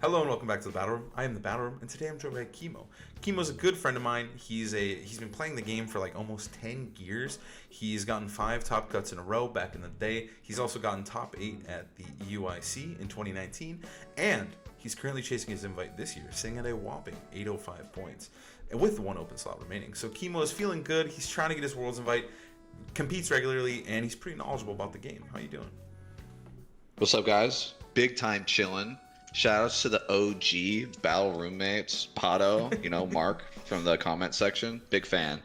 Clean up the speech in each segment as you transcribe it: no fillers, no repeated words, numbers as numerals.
Hello and welcome back to the Battle Room. I am the Battle Room, and today I'm joined by Chemo. Chemo's a good friend of mine. He's been playing the game for like almost 10 years. He's gotten 5 top cuts in a row back in the day. He's also gotten top 8 at the UIC in 2019, and he's currently chasing his invite this year, sitting at a whopping 805 points, and with 1 open slot remaining. So Chemo is feeling good. He's trying to get his Worlds invite, competes regularly, and he's pretty knowledgeable about the game. How you doing? What's up, guys? Big time chillin'. Shoutouts to the OG battle roommates, Pato, Mark from the comment section. Big fan.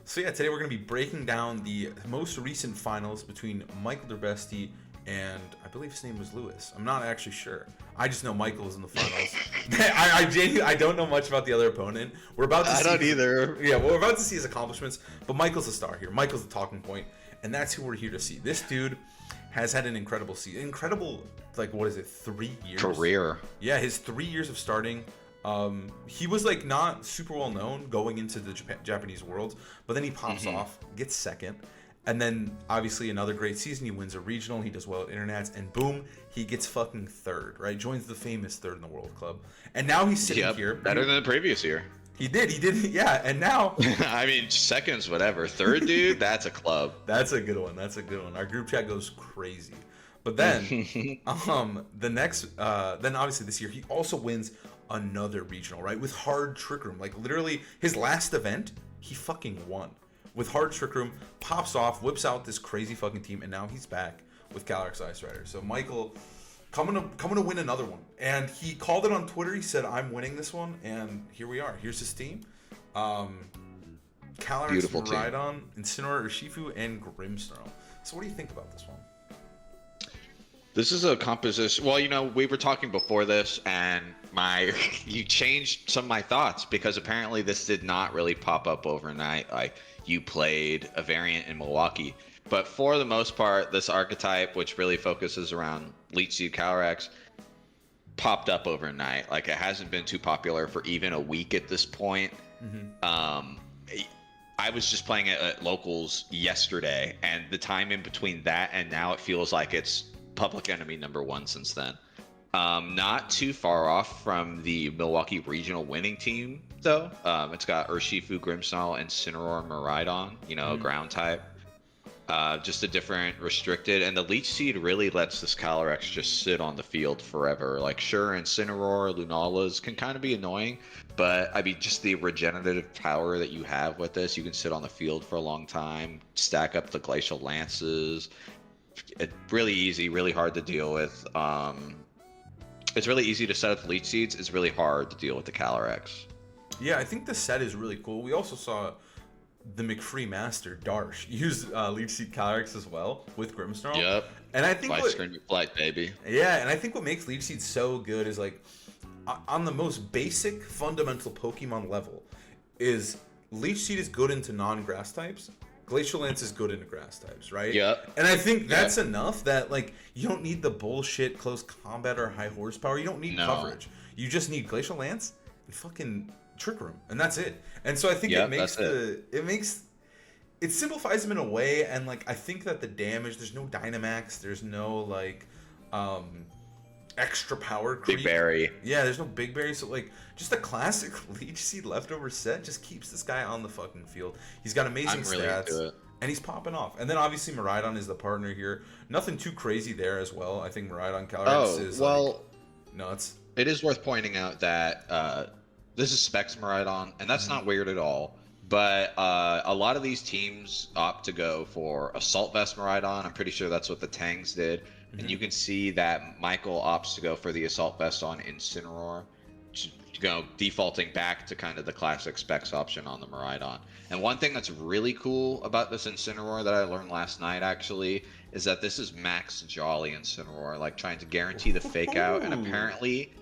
So yeah, today we're going to be breaking down the most recent finals between MichaelderBeste and I believe his name was Lewis. I'm not actually sure. I just know Michael is in the finals. I don't know much about the other opponent. We're about to see. I don't either. Yeah, we're about to see his accomplishments, but Michael's the star here. Michael's the talking point, and that's who we're here to see. This dude has had an incredible season. Incredible, 3 years? Career. Yeah, his 3 years of starting. He was not super well known going into the Japanese Worlds, but then he pops off, gets second, and then obviously another great season. He wins a regional, he does well at Internats, and boom, he gets fucking third, right? Joins the famous third in the World Club. And now he's sitting here. Better than the previous year. He did, yeah, and now... I mean, seconds, whatever. Third, dude, that's a club. That's a good one. Our group chat goes crazy. But then, then obviously this year, he also wins another regional, right? With Hard Trick Room. Literally, his last event, he fucking won. With Hard Trick Room, pops off, whips out this crazy fucking team, and now he's back with Calyrex Ice Rider. So Michael... Coming to win another one, and he called it on Twitter. He said, "I'm winning this one," and here we are. Here's his team: Calyrex, Miraidon, Incineroar, Urshifu, and Grimmsnarl. So, what do you think about this one? This is a composition. Well, we were talking before this, and you changed some of my thoughts because apparently this did not really pop up overnight. Like you played a variant in Milwaukee. But for the most part, this archetype, which really focuses around Leech Seed Calyrex, popped up overnight. It hasn't been too popular for even a week at this point. I was just playing it at locals yesterday, and the time in between that and now, it feels like it's public enemy #1 since then. Not too far off from the Milwaukee regional winning team, though. It's got Urshifu, Grimmsnarl, and Incineroar, Miraidon, ground type. Just a different restricted, and the Leech Seed really lets this Calyrex just sit on the field forever. Sure, Incineroar, Lunalas can kind of be annoying, but I mean, just the regenerative power that you have with this, you can sit on the field for a long time, stack up the Glacial Lances. It's really easy, really hard to deal with. It's really easy to set up the Leech Seeds. It's really hard to deal with the Calyrex. Yeah, I think the set is really cool. We also saw the McFree Master, Darsh, use Leech Seed Calyrex as well with Grimmsnarl. Yep. And I think flight, baby. Yeah, and I think what makes Leech Seed so good is on the most basic fundamental Pokemon level is Leech Seed is good into non-grass types. Glacial Lance is good into grass types, right? Yep. And I think that's enough that you don't need the bullshit close combat or high horsepower. You don't need coverage. You just need Glacial Lance and fucking Trick Room, and that's it. And so I think it simplifies them in a way, and I think that the damage, there's no Dynamax, there's no extra power creep. Big Berry. Yeah, there's no Big Berry, so just a classic Leech Seed leftover set just keeps this guy on the fucking field. He's got amazing stats, and he's popping off. And then obviously Miraidon is the partner here. Nothing too crazy there as well. I think Miraidon Calyrex is nuts. It is worth pointing out that this is Specs Miraidon, and that's not weird at all. But a lot of these teams opt to go for Assault Vest Miraidon. I'm pretty sure that's what the Tangs did. And you can see that Michael opts to go for the Assault Vest on Incineroar, defaulting back to kind of the classic Specs option on the Miraidon. And one thing that's really cool about this Incineroar that I learned last night, actually, is that this is Max Jolly Incineroar, trying to guarantee the fake out. And apparently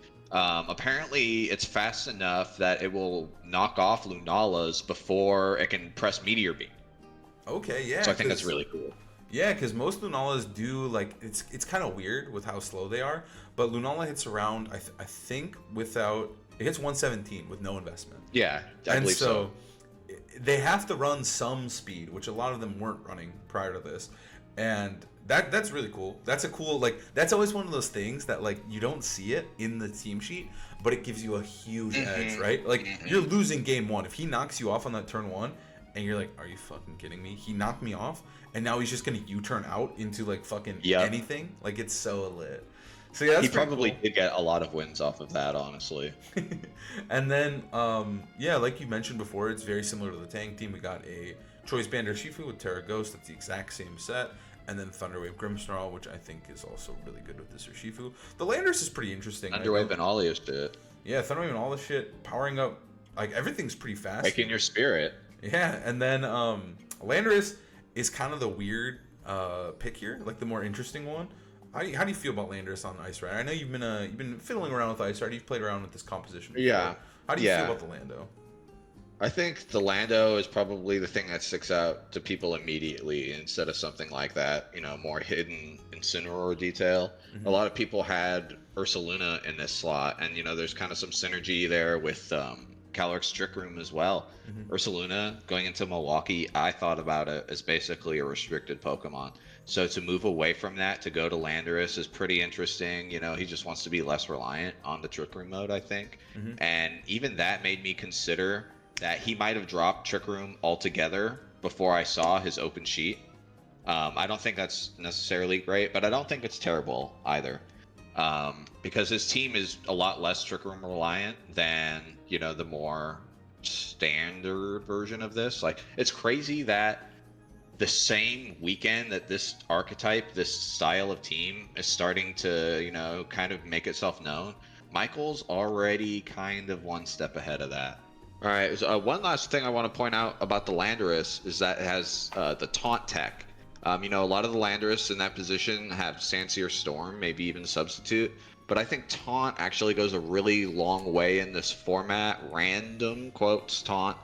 it's fast enough that it will knock off Lunalas before it can press Meteor Beam. Okay, yeah. So I think that's really cool. Yeah, because most Lunalas do, it's kind of weird with how slow they are, but Lunala hits around, I think, it hits 117 with no investment. Yeah, I believe so. They have to run some speed, which a lot of them weren't running prior to this, and That's really cool. That's a cool, like, that's always one of those things that, like, you don't see it in the team sheet, but it gives you a huge edge, right? Like, you're losing game one. If he knocks you off on that turn one, and you're like, are you fucking kidding me? He knocked me off, and now he's just gonna U-turn out into, like, fucking anything? Like, it's so lit. So yeah, that's he probably cool. did get a lot of wins off of that, honestly. And then, yeah, like you mentioned before, it's very similar to the tank team. We got a Choice Band Shifu with Terra Ghost. That's the exact same set. And then Thunderwave Grimmsnarl, which I think is also really good with this Urshifu. The Landorus is pretty interesting. Thunderwave and all this shit. Yeah, Thunderwave and all this shit. Powering up, like, everything's pretty fast. Making your spirit. Yeah, and then Landorus is kind of the weird pick here, like the more interesting one. How do you feel about Landorus on Ice Rider? I know you've been fiddling around with Ice Rider. You've played around with this composition before. Yeah. How do you feel about the Lando? I think the Lando is probably the thing that sticks out to people immediately instead of something like that, more hidden Incineroar detail. A lot of people had Ursaluna in this slot, and, there's kind of some synergy there with Calyrex Trick Room as well. Ursaluna going into Milwaukee, I thought about it as basically a restricted Pokemon. So to move away from that to go to Landorus is pretty interesting. He just wants to be less reliant on the Trick Room mode, I think. And even that made me consider that he might have dropped Trick Room altogether before I saw his open sheet. I don't think that's necessarily great, but I don't think it's terrible either. Because his team is a lot less Trick Room reliant than, the more standard version of this. Like, it's crazy that the same weekend that this archetype, this style of team is starting to, kind of make itself known, Michael's already kind of one step ahead of that. All right, so, one last thing I want to point out about the Landorus is that it has the taunt tech. A lot of the Landorus in that position have Sansir Storm, maybe even Substitute, but I think taunt actually goes a really long way in this format. Random quotes taunt,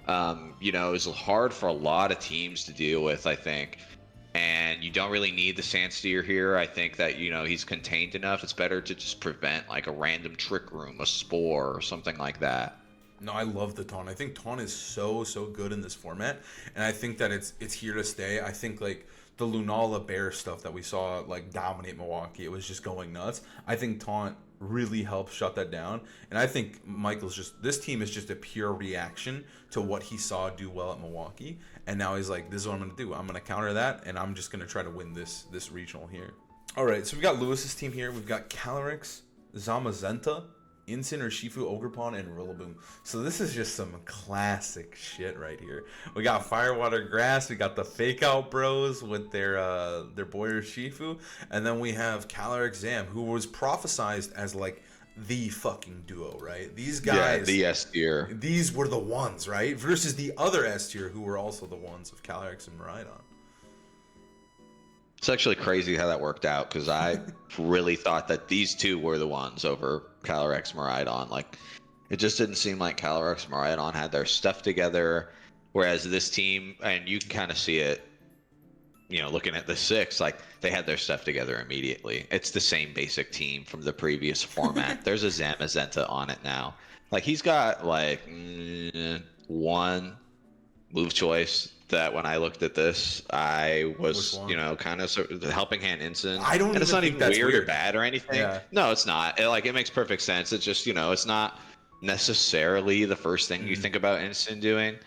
is hard for a lot of teams to deal with, I think. And you don't really need the Sandsteer here. I think that, he's contained enough. It's better to just prevent like a random Trick Room, a Spore, or something like that. No, I love the Taunt. I think Taunt is so good in this format, and I think that it's here to stay. I think like the Lunala Bear stuff that we saw like dominate Milwaukee, it was just going nuts. I think Taunt really helps shut that down, and I think this team is just a pure reaction to what he saw do well at Milwaukee, and now he's like, this is what I'm gonna do. I'm gonna counter that, and I'm just gonna try to win this regional here. All right, so we got Lewis's team here. We've got Calyrex, Zamazenta, Incin, Urshifu, Ogerpon, and Rillaboom. So this is just some classic shit right here. We got Firewater Grass, we got the Fake Out Bros with their boy Urshifu, and then we have Calyrex Zam, who was prophesized as like the fucking duo, right? These guys, the S tier. These were the ones, right? Versus the other S tier, who were also the ones of Calyrex and Miraidon. It's actually crazy how that worked out, because I really thought that these two were the ones over Calyrex Miraidon. Like, it just didn't seem like Calyrex Miraidon had their stuff together, whereas this team, and you can kind of see it, looking at the 6, like, they had their stuff together immediately. It's the same basic team from the previous format. There's a Zamazenta on it now. Like, he's got, like, one move choice that when I looked at this, I was, kind of the Helping Hand Instant. I don't. And it's not even weird or bad or anything. Yeah. No, it's not. It makes perfect sense. It's just, it's not necessarily the first thing you think about Instant doing.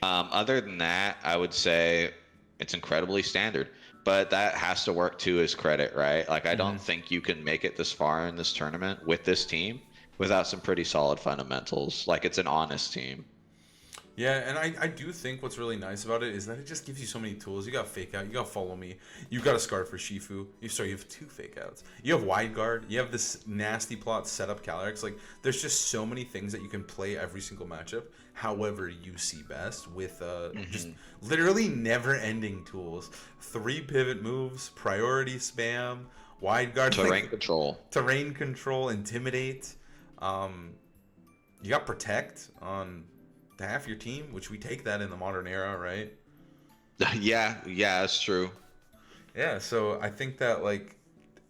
Other than that, I would say it's incredibly standard. But that has to work to his credit, right? Like, I don't think you can make it this far in this tournament with this team without some pretty solid fundamentals. Like, it's an honest team. Yeah, and I do think what's really nice about it is that it just gives you so many tools. You got Fake Out, you got Follow Me, you got a Scarf for Shifu. You have 2 Fake Outs. You have Wide Guard, you have this nasty plot set up Calyrex. Like, there's just so many things that you can play every single matchup however you see best with just literally never-ending tools. 3 pivot moves, priority spam, Wide Guard. Terrain control. Intimidate. You got Protect on half your team, which we take that in the modern era, right? Yeah, that's true. Yeah, so I think that like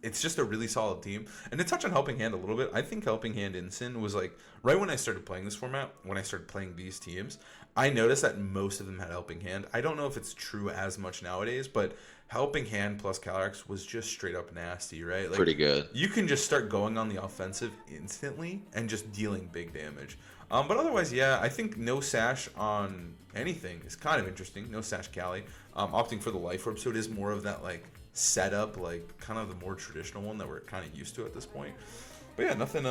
it's just a really solid team. And to touch on Helping Hand a little bit, I think Helping Hand Incin was like right when I started playing this format, when I started playing these teams, I noticed that most of them had Helping Hand. I don't know if it's true as much nowadays, but Helping Hand plus Calyrex was just straight up nasty, right? Like, Pretty good. You can just start going on the offensive instantly and just dealing big damage. But otherwise, yeah, I think no sash on anything is kind of interesting. No sash Cali. Opting for the Life Orb, so it is more of that like setup, like kind of the more traditional one that we're kind of used to at this point. But yeah, nothing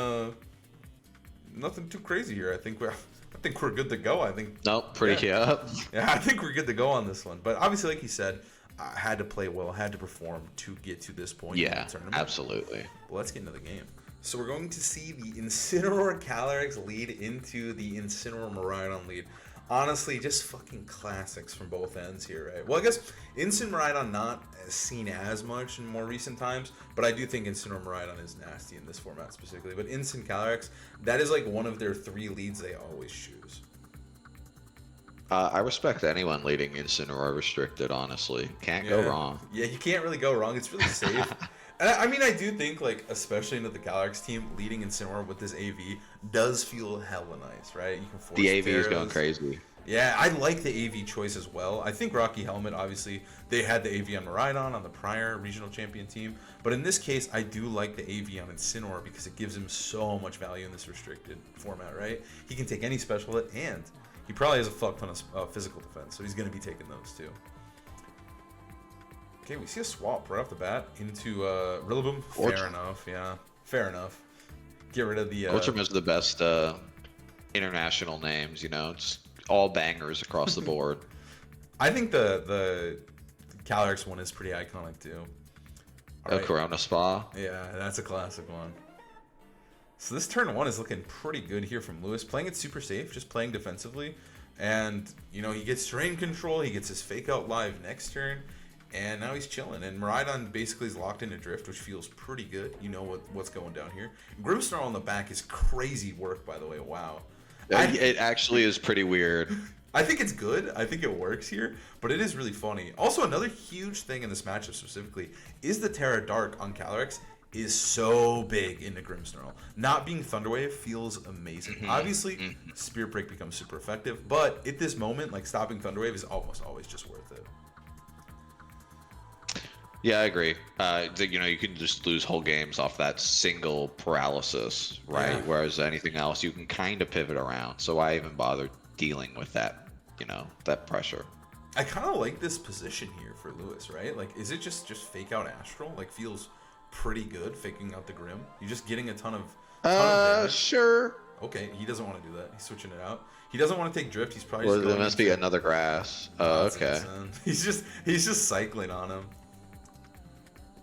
too crazy here. I think we're good to go. I think. Nope, pretty up. Yeah, I think we're good to go on this one. But obviously, like you said, I had to play well, had to perform to get to this point in the tournament. Absolutely. Well, let's get into the game. So we're going to see the Incineroar Calyrex lead into the Incineroar Miraidon lead. Honestly, just fucking classics from both ends here, right? Well, I guess Incin Miraidon not seen as much in more recent times, but I do think Incineroar Miraidon is nasty in this format specifically. But Incin Calyrex, that is like one of their 3 leads they always choose. I respect anyone leading Incineroar restricted, honestly. Can't go wrong. Yeah, you can't really go wrong. It's really safe. And I mean, I do think, like, especially into the Calyrex team, leading Incineroar with this AV does feel hella nice, right? You can force the AV is Terras. going crazy. Yeah, I like the AV choice as well. I think Rocky Helmet, obviously, they had the AV on Miraidon on the prior regional champion team. But in this case, I do like the AV on Incineroar because it gives him so much value in this restricted format, right? He can take any special hit, and he probably has a fuck ton of physical defense, so he's going to be taking those too. Okay, we see a swap right off the bat into Rillaboom. Fair enough, yeah. Fair enough. Get rid of the... Orchard is the best international names, you know? Just all bangers across the board. I think the Calyrex one is pretty iconic, too. Right. Corona Spa. Yeah, that's a classic one. So this turn 1 is looking pretty good here from Lewis. Playing it super safe, just playing defensively. And, you know, he gets terrain control. He gets his Fake Out live next turn. And now he's chilling. And Miraidon basically is locked into Drift, which feels pretty good. You know what's going down here. Grimmsnarl on the back is crazy work, by the way. Wow. It actually is pretty weird. I think it's good. I think it works here. But it is really funny. Also, another huge thing in this matchup specifically is the Terra Dark on Calyrex is so big into Grimmsnarl. Not being Thunderwave feels amazing. Obviously, Spirit Break becomes super effective. But at this moment, like, stopping Thunderwave is almost always just worth it. Yeah, I agree. You know, you can just lose whole games off that single paralysis, right? Yeah. Whereas anything else, you can kind of pivot around. So why even bother dealing with that, you know, that pressure? I kind of like this position here for Lewis, right? Like, is it just Fake Out Astral? Like, feels pretty good, faking out the Grim. You're just getting a ton of damage. Sure. Okay, he doesn't want to do that. He's switching it out. He doesn't want to take Drift. He's probably well, just there must be another grass. Oh, okay. He's just cycling on him.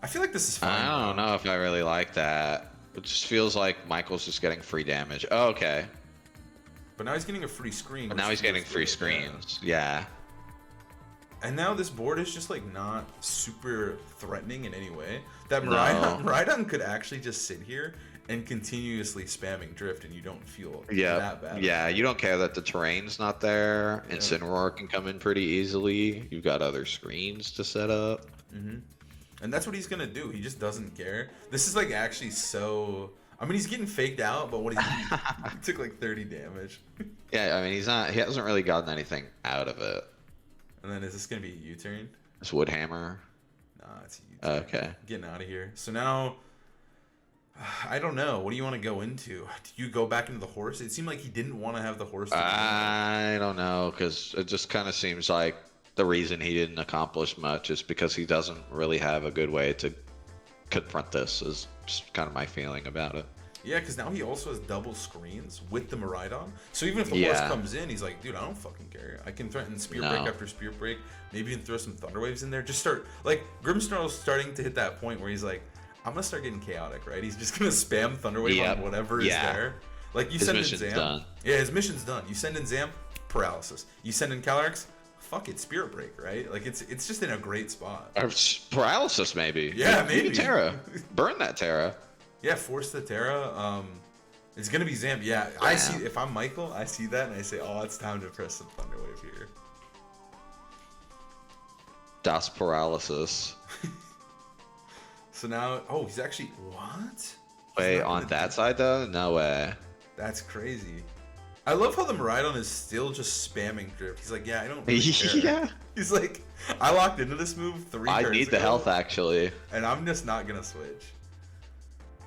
I feel like this is fine. I don't know if I really like that. It just feels like Michael's just getting free damage. Oh, okay. But now he's getting a free screen. But now he's getting free screens. Yeah. And now this board is just like not super threatening in any way. That Miraidon could actually just sit here and continuously spamming Drift, and you don't feel that bad. Yeah, you don't care that the terrain's not there. Yeah. Incineroar can come in pretty easily. You've got other screens to set up. Mm-hmm. And that's what he's going to do. He just doesn't care. This is like actually so... I mean, he's getting faked out, but what he took like 30 damage. Yeah, I mean, he hasn't really gotten anything out of it. And then is this going to be a U-turn? It's Woodhammer. Nah, it's a U-turn. Okay. Getting out of here. So now, I don't know. What do you want to go into? Do you go back into the horse? It seemed like he didn't want to have the horse. I don't know, because it just kind of seems like the reason he didn't accomplish much is because he doesn't really have a good way to confront this, is just kind of my feeling about it. Yeah, because now he also has double screens with the Miraidon. So even if the horse comes in, he's like, dude, I don't fucking care. I can threaten Spirit Break after Spirit Break. Maybe even throw some Thunder Waves in there. Just start, like, Grimmsnarl's starting to hit that point where he's like, I'm going to start getting chaotic, right? He's just going to spam Thunder Wave on whatever is there. Like, you send in Zam. Done. Yeah, his mission's done. You send in Zam, paralysis. You send in Calyrex, fuck it, Spirit Break, right? Like, it's just in a great spot. Or paralysis, maybe. Yeah, maybe. Terra. Burn that Terra. Yeah, force the Terra. It's gonna be Zam. Yeah, I see. If I'm Michael, I see that and I say, "Oh, it's time to press some Thunder Wave here." Das Paralysis. So now, he's actually what? Wait, on that side though? No way. That's crazy. I love how the Miraidon is still just spamming drift. He's like, yeah, I don't really care. Yeah. He's like, I locked into this move 3 turns I need the ago, health, actually. and I'm just not gonna switch.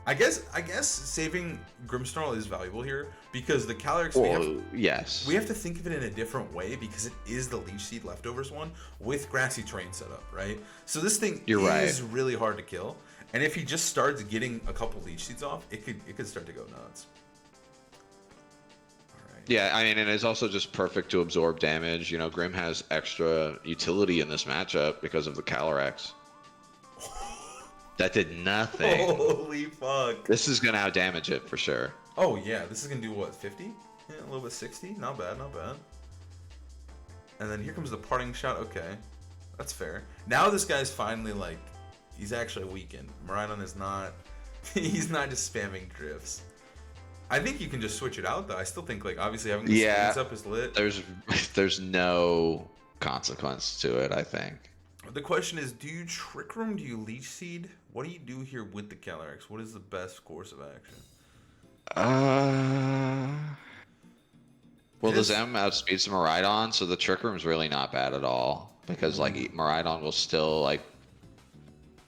I guess saving Grimmsnarl is valuable here because the Calyrex yes. we have to think of it in a different way because it is the Leech Seed Leftovers one with Grassy Terrain set up, right? So this thing is really hard to kill, and if he just starts getting a couple Leech Seeds off, it could start to go nuts. All right. Yeah, I mean, and it's also just perfect to absorb damage. You know, Grim has extra utility in this matchup because of the Calyrex. That did nothing. Holy fuck. This is going to outdamage it for sure. Oh, yeah. This is going to do what, 50? Yeah, a little bit 60? Not bad, not bad. And then here comes the parting shot. Okay. That's fair. Now this guy's finally, like, he's actually weakened. Miraidon is not... he's not just spamming drifts. I think you can just switch it out, though. I still think, like, obviously having the screens up is lit. There's no consequence to it, I think. The question is, do you Trick Room? Do you Leech Seed? What do you do here with the Calyrex? What is the best course of action? Well, the Zem outspeeds the Miraidon, so the Trick Room's really not bad at all. Because, like, Miraidon will still, like,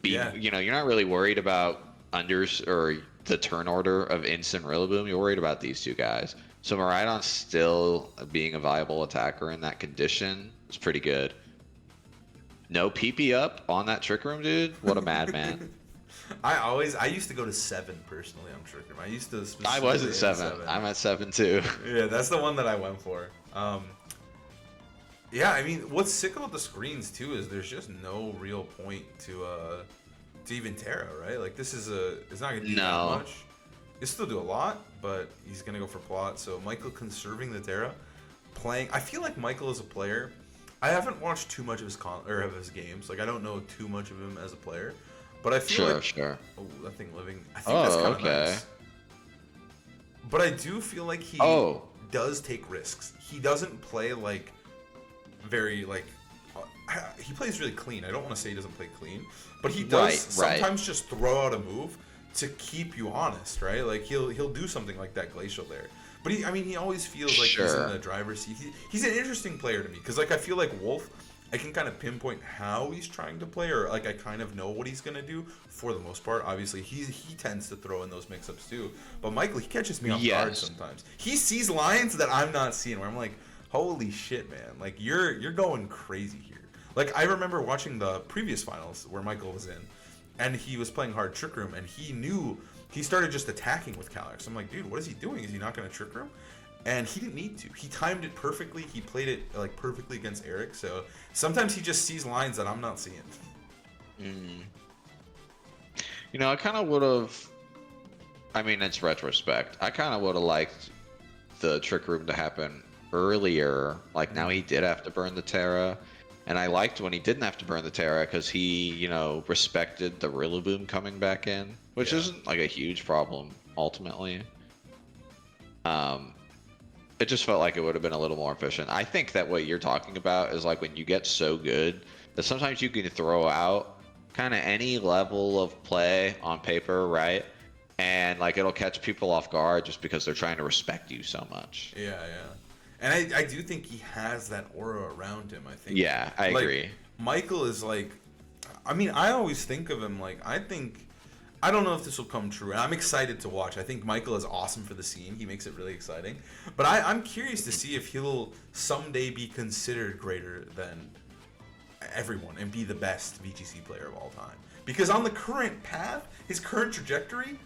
be... Yeah. You know, you're not really worried about unders or the turn order of instant Rillaboom. You're worried about these two guys. So Miraidon still being a viable attacker in that condition is pretty good. No PP up on that Trick Room, dude. What a madman. I used to go to 7 personally on Trick Room. I was at 7. I'm at 7 too. Yeah, that's the one that I went for. Yeah, I mean, what's sick about the screens too is there's just no real point to even Terra, right? Like this is it's not gonna do that much. It'll still do a lot, but he's gonna go for plot. So Michael conserving the Terra, playing. I feel like Michael is a player. I haven't watched too much of his games. Like I don't know too much of him as a player, but I feel sure. Oh, that thing living. I think that's kind of nice. But I do feel like he does take risks. He doesn't play like very like. He plays really clean. I don't want to say he doesn't play clean, but he does sometimes just throw out a move to keep you honest, right? Like he'll do something like that Glacial there. But he always feels like he's in the driver's seat. He's an interesting player to me because like I feel like Wolf, I can kind of pinpoint how he's trying to play, or like I kind of know what he's gonna do for the most part. Obviously, he tends to throw in those mix-ups too. But Michael, he catches me off guard sometimes. He sees lines that I'm not seeing, where I'm like, holy shit, man! Like you're going crazy here. Like I remember watching the previous finals where Michael was in, and he was playing hard Trick Room, and he knew. He started just attacking with Calyrex. I'm like, dude, what is he doing? Is he not going to Trick Room? And he didn't need to. He timed it perfectly. He played it like perfectly against Eric. So sometimes he just sees lines that I'm not seeing. You know, I kind of would have. I mean, it's retrospect. I kind of would have liked the Trick Room to happen earlier. Like now he did have to burn the Terra. And I liked when he didn't have to burn the Terra because he, you know, respected the Rillaboom coming back in, which isn't like a huge problem ultimately. It just felt like it would have been a little more efficient. I think that what you're talking about is like when you get so good that sometimes you can throw out kind of any level of play on paper, right? And like it'll catch people off guard just because they're trying to respect you so much. Yeah. And I do think he has that aura around him, I think. Yeah, I agree. Michael is like, I mean, I always think of him like, I don't know if this will come true, and I'm excited to watch. I think Michael is awesome for the scene. He makes it really exciting. But I'm curious to see if he'll someday be considered greater than everyone and be the best VGC player of all time. Because on the current path, his current trajectory,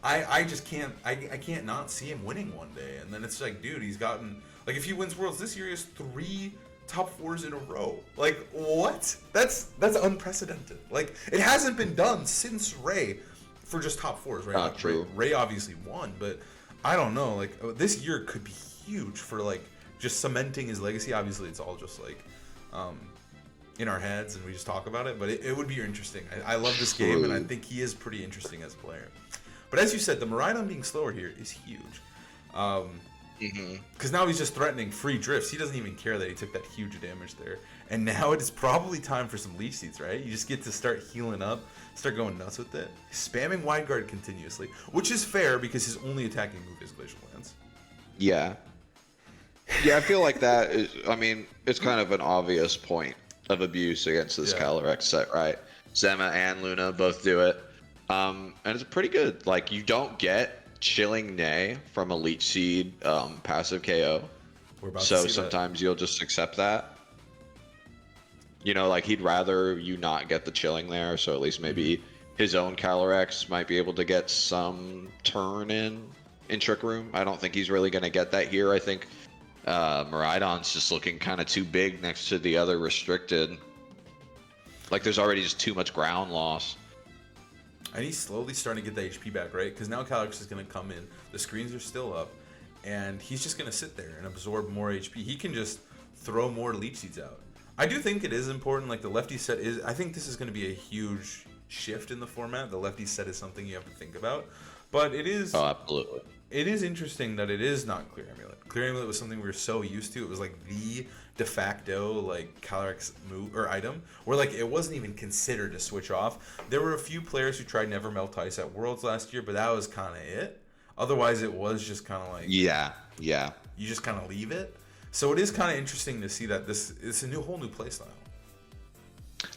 I just can't, I can't not see him winning one day. And then it's like, dude, he's gotten... Like, if he wins Worlds this year, he has 3 top 4s in a row. Like, what? That's unprecedented. Like, it hasn't been done since Ray for just top 4s, right? Not true. Ray obviously won, but I don't know. Like, this year could be huge for, like, just cementing his legacy. Obviously, it's all just, like, in our heads, and we just talk about it. But it would be interesting. I love this game, and I think he is pretty interesting as a player. But as you said, the Miraidon being slower here is huge. Because now he's just threatening free drifts. He doesn't even care that he took that huge damage there. And now it is probably time for some Leech Seeds, right? You just get to start healing up, start going nuts with it. Spamming Wide Guard continuously, which is fair because his only attacking move is Glacial Lance. Yeah. Yeah, I feel like that is, I mean, it's kind of an obvious point of abuse against this Calyrex set, right? Zema and Luna both do it. And it's pretty good. Like, you don't get Chilling Nay from a Leech Seed passive KO. We're about So to see sometimes you'll just accept that. You know, like, he'd rather you not get the Chilling there, so at least maybe his own Calyrex might be able to get some turn in Trick Room. I don't think he's really going to get that here. I think Miraidon's just looking kind of too big next to the other restricted. Like, there's already just too much ground loss. And he's slowly starting to get the HP back, right? Because now Calyrex is going to come in. The screens are still up. And he's just going to sit there and absorb more HP. He can just throw more Leech Seeds out. I do think it is important. Like, the lefty set is... I think this is going to be a huge shift in the format. The lefty set is something you have to think about. But it is... Oh, absolutely. It is interesting that it is not Clear Amulet. Clear Amulet was something we were so used to. It was like the de facto like Calyrex move or item, where like it wasn't even considered to switch off. There were a few players who tried Never Melt Ice at Worlds last year, but that was kind of it. Otherwise, it was just kind of like yeah. You just kind of leave it. So it is kind of interesting to see that it's a whole new playstyle.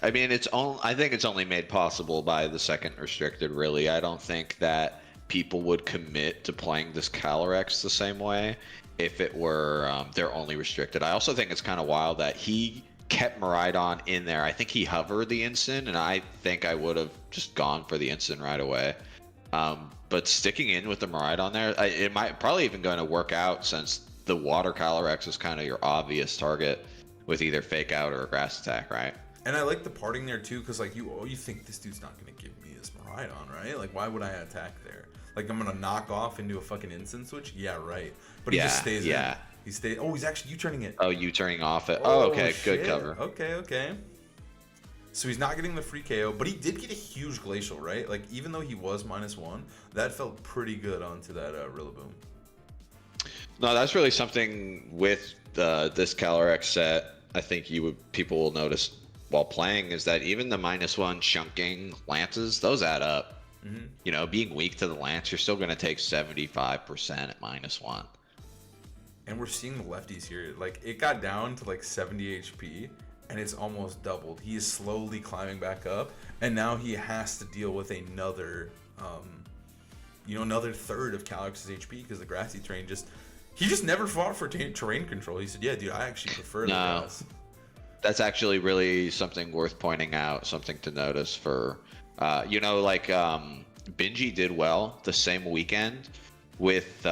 I mean, I think it's only made possible by the second restricted. Really, I don't think that people would commit to playing this Calyrex the same way if it were their only restricted. I also think it's kind of wild that he kept Miraidon in there. I think he hovered the instant, and I think I would have just gone for the instant right away. But sticking in with the Miraidon there, it might probably even going to work out since the water Calyrex is kind of your obvious target with either Fake Out or a Grass Attack, right? And I like the parting there too, because like you think this dude's not going to give me this Miraidon, right? Like, why would I attack there? Like, I'm gonna knock off into a fucking instant switch? Yeah, right. But he just stays in. He stays. Oh, he's actually U-turning it. Oh, U-turning off it. Oh, okay. Shit. Good cover. Okay. So he's not getting the free KO, but he did get a huge Glacial, right? Like, even though he was -1, that felt pretty good onto that Rillaboom. No, that's really something with this Calyrex set. I think people will notice while playing is that even the -1 chunking lances, those add up. Mm-hmm. You know, being weak to the lance, you're still going to take 75% at -1. And we're seeing the lefties here. Like, it got down to like 70 HP, and it's almost doubled. He is slowly climbing back up, and now he has to deal with another, another third of Calyrex's HP because the Grassy Terrain he just never fought for terrain control. He said, "Yeah, dude, I actually prefer the grass." That's actually really something worth pointing out, something to notice for. Benji did well the same weekend with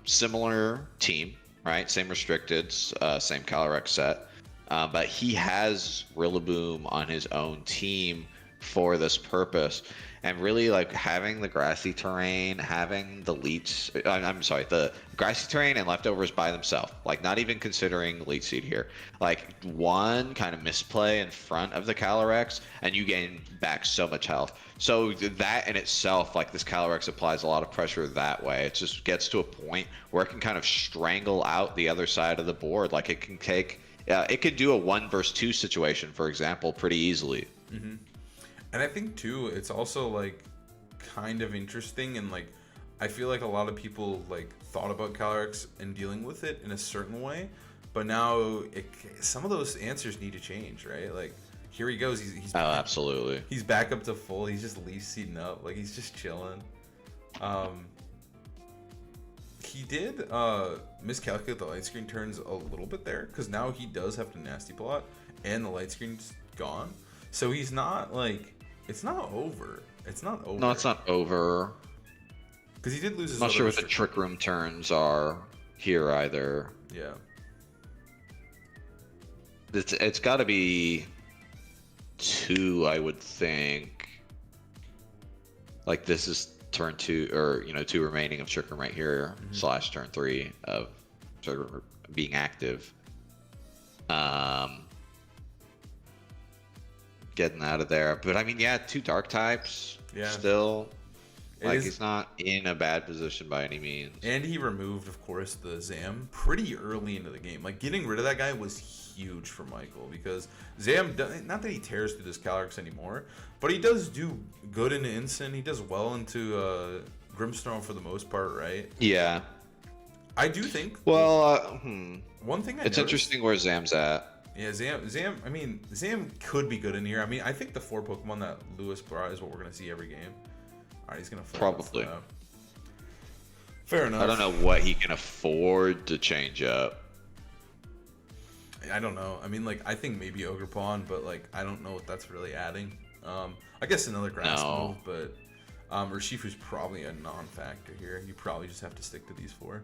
similar team, right? Same restricteds, same Calyrex set. But he has Rillaboom on his own team for this purpose. And really, like, having the Grassy Terrain, having the the Grassy Terrain and Leftovers by themselves, like, not even considering Leech Seed here. Like, one kind of misplay in front of the Calyrex, and you gain back so much health. So that in itself, like, this Calyrex applies a lot of pressure that way. It just gets to a point where it can kind of strangle out the other side of the board. Like, it can take... it could do a 1 versus 2 situation, for example, pretty easily. Mm-hmm. And I think, too, it's also, like, kind of interesting, and, like, I feel like a lot of people, like, thought about Calyrex and dealing with it in a certain way, but now some of those answers need to change, right? Like, here he goes. He's absolutely. He's back up to full. He's just leaf seeding up. Like, he's just chilling. He did miscalculate the light screen turns a little bit there, because now he does have to nasty plot, and the light screen's gone. So he's not, like... It's not over. No, it's not over. Because he did lose his... I'm not sure what the Trick Room turns are here either. Yeah. It's got to be 2, I would think. Like, this is turn 2, or, 2 remaining of Trick Room right here, / turn 3 of Trick Room being active. Getting out of there, but I mean, 2 dark types. Yeah. Still, he's not in a bad position by any means. And he removed, of course, the Zam pretty early into the game. Like, getting rid of that guy was huge for Michael, because Zam, not that he tears through this Calyrex anymore, but he does do good into instant. He does well into Grimmsnarl for the most part, right? Yeah. I do think. Well, one thing it's interesting where Zam's at. Yeah, Zam. I mean, Zam could be good in here. I mean, I think the 4 Pokemon that Lewis brought is what we're gonna see every game. All right, he's gonna probably. Fair enough. I don't know what he can afford to change up. I don't know. I mean, like, I think maybe Ogerpon, but like, I don't know what that's really adding. I guess another grass move, but Urshifu's probably a non-factor here. You probably just have to stick to these 4.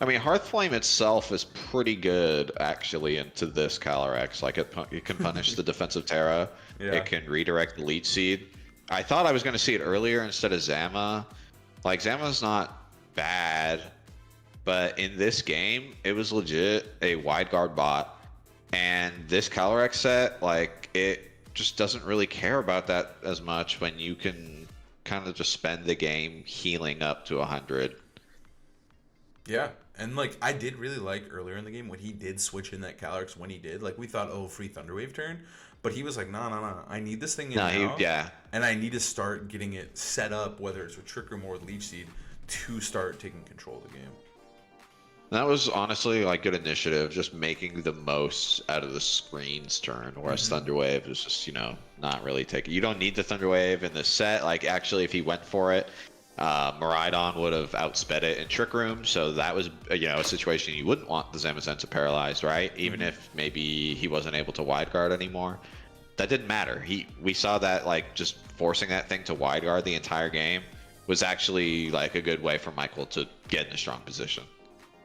I mean, Hearthflame itself is pretty good, actually, into this Calyrex. Like, it can punish the defensive Terra. Yeah. It can redirect the Leech Seed. I thought I was going to see it earlier instead of Zama. Like, Zama's not bad, but in this game, it was legit a wide guard bot. And this Calyrex set, like, it just doesn't really care about that as much when you can kind of just spend the game healing up to 100. Yeah, and like I did really like earlier in the game when he did switch in that Calyrex when he did. Like we thought, oh, free Thunderwave turn, but he was like, no, I need this thing in now, and I need to start getting it set up, whether it's with Trick Room or with Leech Seed, to start taking control of the game. That was honestly like good initiative, just making the most out of the screen's turn, whereas Thunderwave is just, not really taking. You don't need the Thunderwave in this set. Like actually, if he went for it, Miraidon would have outsped it in Trick Room, so that was a situation you wouldn't want the Zamazenta paralyzed, right? Even if maybe he wasn't able to wide guard anymore, that didn't matter. We saw that like just forcing that thing to wide guard the entire game was actually like a good way for Michael to get in a strong position.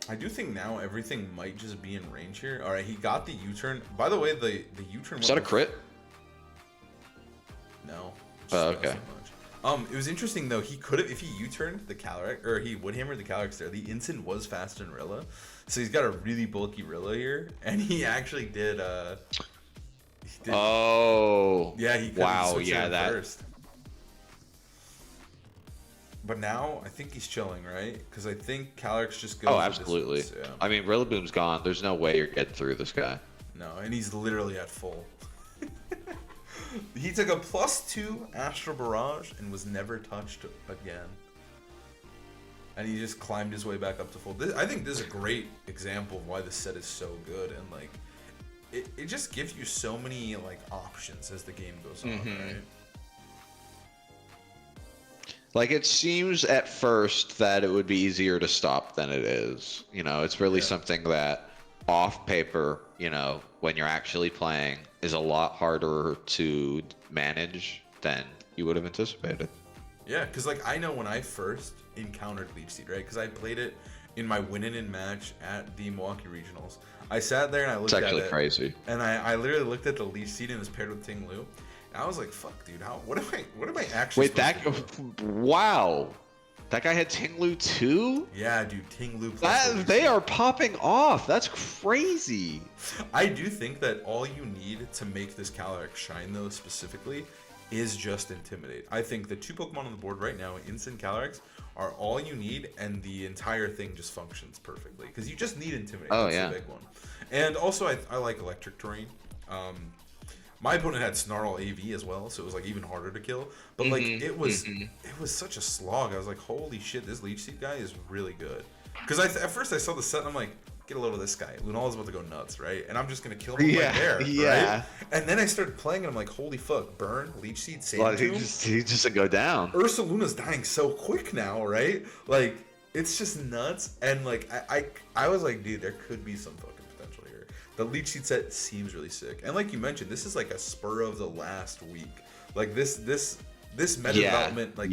I do think now everything might just be in range here. All right, he got the U-turn. By the way, the U-turn. Was that a crit? No. Oh, okay. It was interesting though. He could have, if he U-turned the Calyrex, or he would hammer the Calyrex there. The instant was faster than Rilla, so he's got a really bulky Rilla here, and he actually did. Oh. Yeah, he could have switched it first. But now I think he's chilling, right? Because I think Calyrex just goes. Oh, absolutely. Yeah. I mean, Rillaboom's gone. There's no way you're getting through this guy. No, and he's literally at full. He took a +2 Astral Barrage and was never touched again. And he just climbed his way back up to full. I think this is a great example of why this set is so good. And like, it just gives you so many like options as the game goes on, right? Like, it seems at first that it would be easier to stop than it is. It's really something that off paper, when you're actually playing, is a lot harder to manage than you would have anticipated. Yeah, because like I know when I first encountered Leech Seed, right? Because I played it in my win-in match at the Milwaukee Regionals. I sat there and I looked at it. It's actually crazy. And I literally looked at the Leech Seed and it was paired with Ting Lu. And I was like, "Fuck, dude! What am I actually?" Wait, wow, that guy had Ting Lu too? Yeah, dude, Ting Lu. They are popping off. That's crazy. I do think that all you need to make this Calyrex shine, though, specifically, is just Intimidate. I think the 2 Pokemon on the board right now, Instant Calyrex, are all you need, and the entire thing just functions perfectly. Because you just need Intimidate. Oh, That's yeah. the big one. And also, I like Electric Terrain. My opponent had Snarl AV as well, so it was like even harder to kill. But like it was such a slog. I was like, holy shit, this Leech Seed guy is really good. Because at first I saw the set and I'm like, get a load of this guy. Lunala's about to go nuts, right? And I'm just gonna kill him right there. Yeah. Right? And then I started playing and I'm like, holy fuck, burn, Leech Seed, save he just go down. Ursaluna's dying so quick now, right? Like it's just nuts. And like I was like, dude, there could be some fucking potential here. The Leech Seed set seems really sick. And like you mentioned, this is like a spur of the last week. Like this meta development came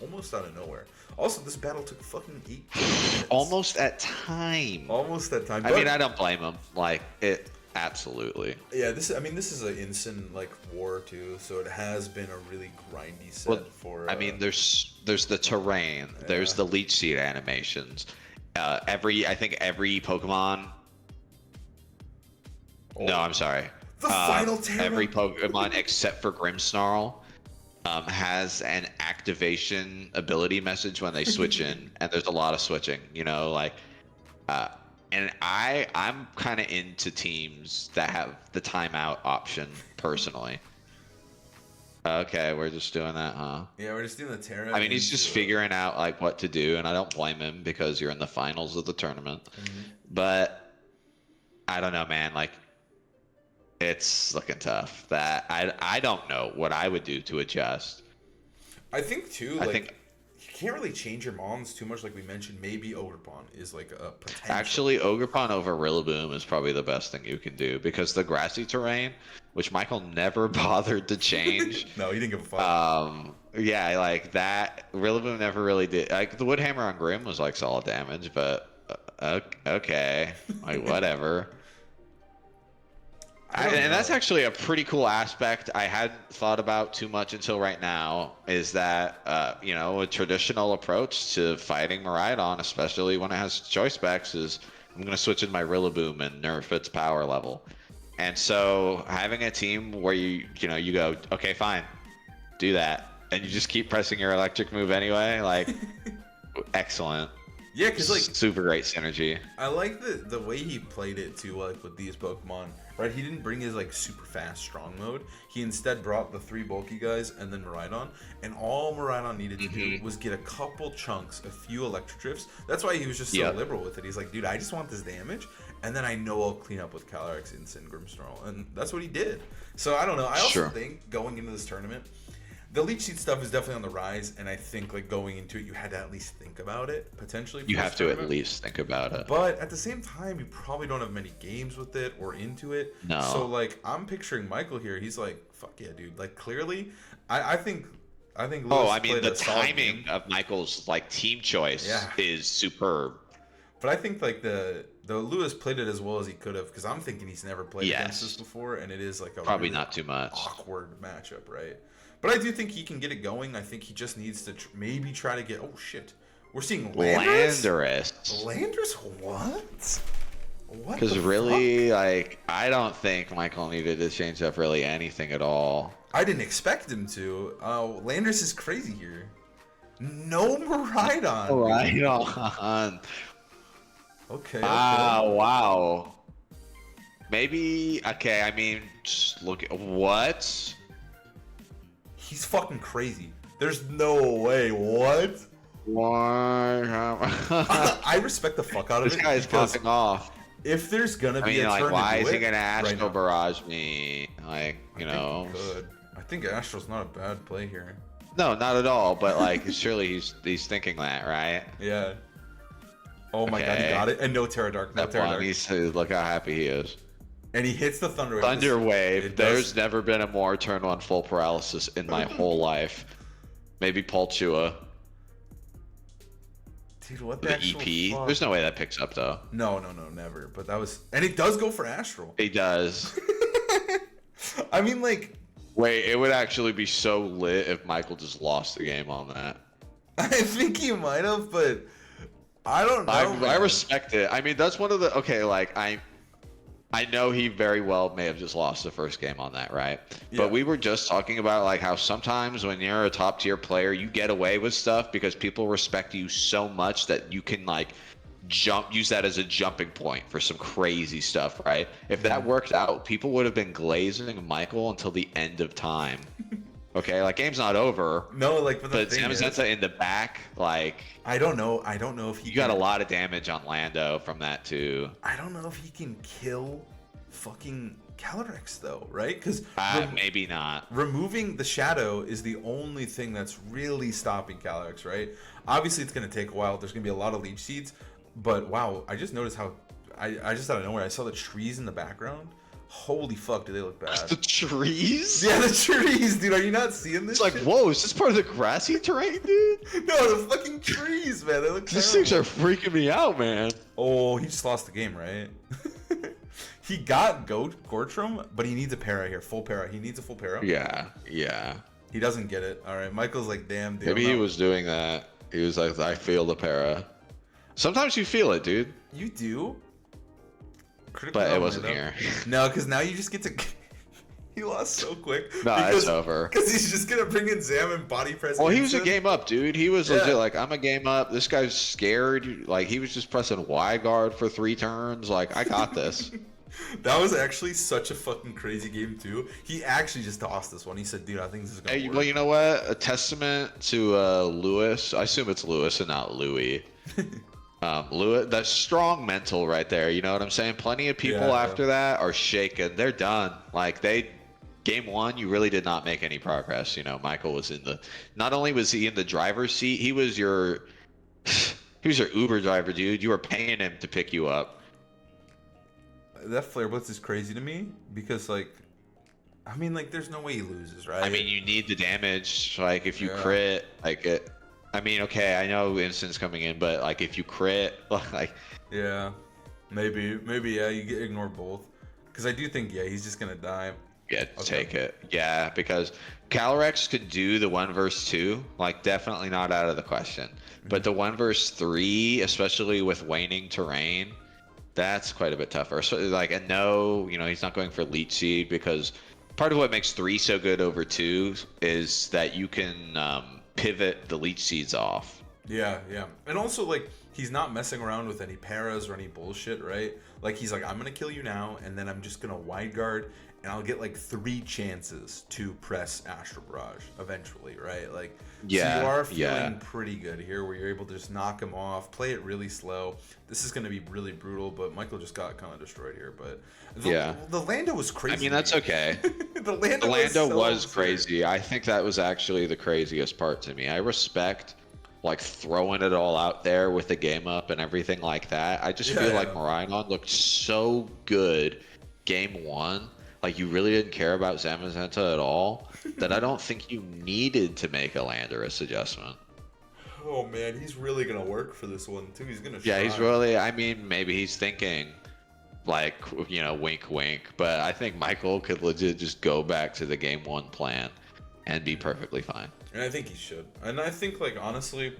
almost out of nowhere. Also, this battle took fucking 8 minutes. Almost at time. I mean, I don't blame him. Like it, absolutely. Yeah, this is an instant like war too, so it has been a really grindy set for. I mean, there's the terrain, there's the Leech Seed animations. I think every Pokemon. No, I'm sorry. The final Terra. Every Pokemon except for Grimmsnarl has an activation ability message when they switch in, and there's a lot of switching, and I'm kind of into teams that have the timeout option personally. Okay, we're just doing that, huh? Yeah, we're just doing the Terra. I mean, he's just figuring out like what to do, and I don't blame him because you're in the finals of the tournament. But I don't know, man. Like, it's looking tough. That I don't know what I would do to adjust. I think too. I Like, think you can't really change your mons too much, like we mentioned. Maybe Ogrepon is like a potential. actually Ogrepon over Rillaboom is probably the best thing you can do because the grassy terrain, which Michael never bothered to change. No, he didn't give a fuck. Yeah, like that. Rillaboom never really did. Like the Woodhammer on Grim was like solid damage, but okay, like whatever. And that's actually a pretty cool aspect I hadn't thought about too much until right now, is that, you know, a traditional approach to fighting Miraidon, especially when it has choice specs, is I'm going to switch in my Rillaboom and nerf its power level. And so having a team where you go, okay, fine, do that. And you just keep pressing your electric move anyway, like, excellent. Yeah, because like super great synergy. I like the way he played it too, like with these Pokemon. Right, he didn't bring his like super fast strong mode. He instead brought the 3 bulky guys and then Miraidon, and all Miraidon needed to do was get a couple chunks, a few electric drifts. That's why he was just so liberal with it. He's like, dude, I just want this damage, and then I know I'll clean up with Calyrex, Instant, Grimmsnarl, and that's what he did. So I don't know. I also think going into this tournament, the leech seed stuff is definitely on the rise, and I think like going into it, you had to at least think about it potentially. You have to at least think about it. But at the same time, you probably don't have many games with it or into it. No. So like, I'm picturing Michael here. He's like, "Fuck yeah, dude!" Like clearly, I think. Lewis I mean, the timing of Michael's like team choice is superb. But I think like the Lewis played it as well as he could have, because I'm thinking he's never played against this before, and it is like a probably really not too much awkward matchup, right? But I do think he can get it going. I think he just needs to maybe try to get. Oh shit, we're seeing Landorus. Landorus, what? What? Because really, like, I don't think Michael needed to change up really anything at all. I didn't expect him to. Landorus is crazy here. No Miraidon. Miraidon. Okay. Wow. Maybe. Okay. I mean, just look at what. He's fucking crazy. There's no way. What? Why? I respect the fuck out of it. This guy's popping off. If there's gonna be a turn why to do is he gonna Astral right Barrage me? Like, you know. I think Astral's not a bad play here. No, not at all. But like, surely he's thinking that, right? Yeah. Oh my god, he got it, and no Terra Dark. No Terra Dark. Look how happy he is. And he hits the Thunder Wave. Thunder Wave. There's never been a more turn 1 full paralysis in my whole life. Maybe Palchua. Dude, what the EP? Fuck? There's no way that picks up though. No, never. But that was, and it does go for Astral. It does. I mean, like. Wait, it would actually be so lit if Michael just lost the game on that. I think he might have, but I don't know. I respect it. I mean, that's one of the like I know he very well may have just lost the first game on that, right? Yeah. But we were just talking about like how sometimes when you're a top tier player, you get away with stuff because people respect you so much that you can like use that as a jumping point for some crazy stuff, right? If that worked out, people would have been glazing Michael until the end of time. Okay, like game's not over. No, like but Zamazenta in the back, like I don't know if he. You got a lot of damage on Lando from that too. I don't know if he can kill fucking Calyrex though, right? Because maybe not. Removing the shadow is the only thing that's really stopping Calyrex, right? Obviously, it's gonna take a while. There's gonna be a lot of leech seeds, but wow, I just noticed how I just out of nowhere I saw the trees in the background. Holy fuck, do they look bad? The trees? Yeah, the trees, dude. Are you not seeing this? It's like, whoa, is this part of the grassy terrain, dude? No, the fucking trees, man. They look These things are freaking me out, man. Oh, he just lost the game, right? He got Gortrum, but he needs a para here. Full para. He needs a full para. Yeah. He doesn't get it. All right, Michael's like, damn, dude. Maybe he was doing that. He was like, I feel the para. Sometimes you feel it, dude. You do? But it wasn't here. No, because now you just get to. He lost so quick. No, it's over. Because he's just gonna bring in Zam and body press. Well, he was a game up, dude. He was legit like, I'm a game up. This guy's scared. Like he was just pressing Y guard for 3 turns. Like I got this. That was actually such a fucking crazy game too. He actually just tossed this one. He said, "Dude, I think this is gonna work." Well, you know what? A testament to Lewis. I assume it's Lewis and not Louis. Lewis, that's strong mental right there. You know what I'm saying? Plenty of people after that are shaken. They're done. Like game one, you really did not make any progress. You know, Michael was not only was he in the driver's seat, he was your Uber driver, dude. You were paying him to pick you up. That flare blitz is crazy to me because, like, I mean, like, there's no way he loses, right? I mean, you need the damage. Like, if you crit, like, I mean, okay, I know Instin's coming in, but, like, if you crit, like... Yeah. Maybe, yeah, you ignore both. Because I do think, he's just going to die. Yeah, take it. Yeah, because Calyrex could do the 1 versus 2, like, definitely not out of the question. But the 1 versus 3, especially with waning terrain... That's quite a bit tougher. So, like, and no, you know, he's not going for Leech Seed because part of what makes 3 so good over 2 is that you can pivot the Leech Seeds off. Yeah. And also, like, he's not messing around with any paras or any bullshit, right? Like, he's like, I'm going to kill you now, and then I'm just going to wide guard, and I'll get, like, 3 chances to press Astral Barrage eventually, right? Like, so you are feeling pretty good here where you're able to just knock him off, play it really slow. This is going to be really brutal, but Michael just got kind of destroyed here. But the Lando was crazy. I mean, that's okay. the Lando was crazy. I think that was actually the craziest part to me. I respect, like, throwing it all out there with the game up and everything like that. I just feel like Marinon looked so good game 1. Like, you really didn't care about Zamazenta at all, that I don't think you needed to make a Landorus adjustment. Oh, man, he's really going to work for this one, too. He's going to try. He's really, I mean, maybe he's thinking, like, you know, wink, wink. But I think Michael could legit just go back to the game 1 plan and be perfectly fine. And I think he should. And I think, like, honestly,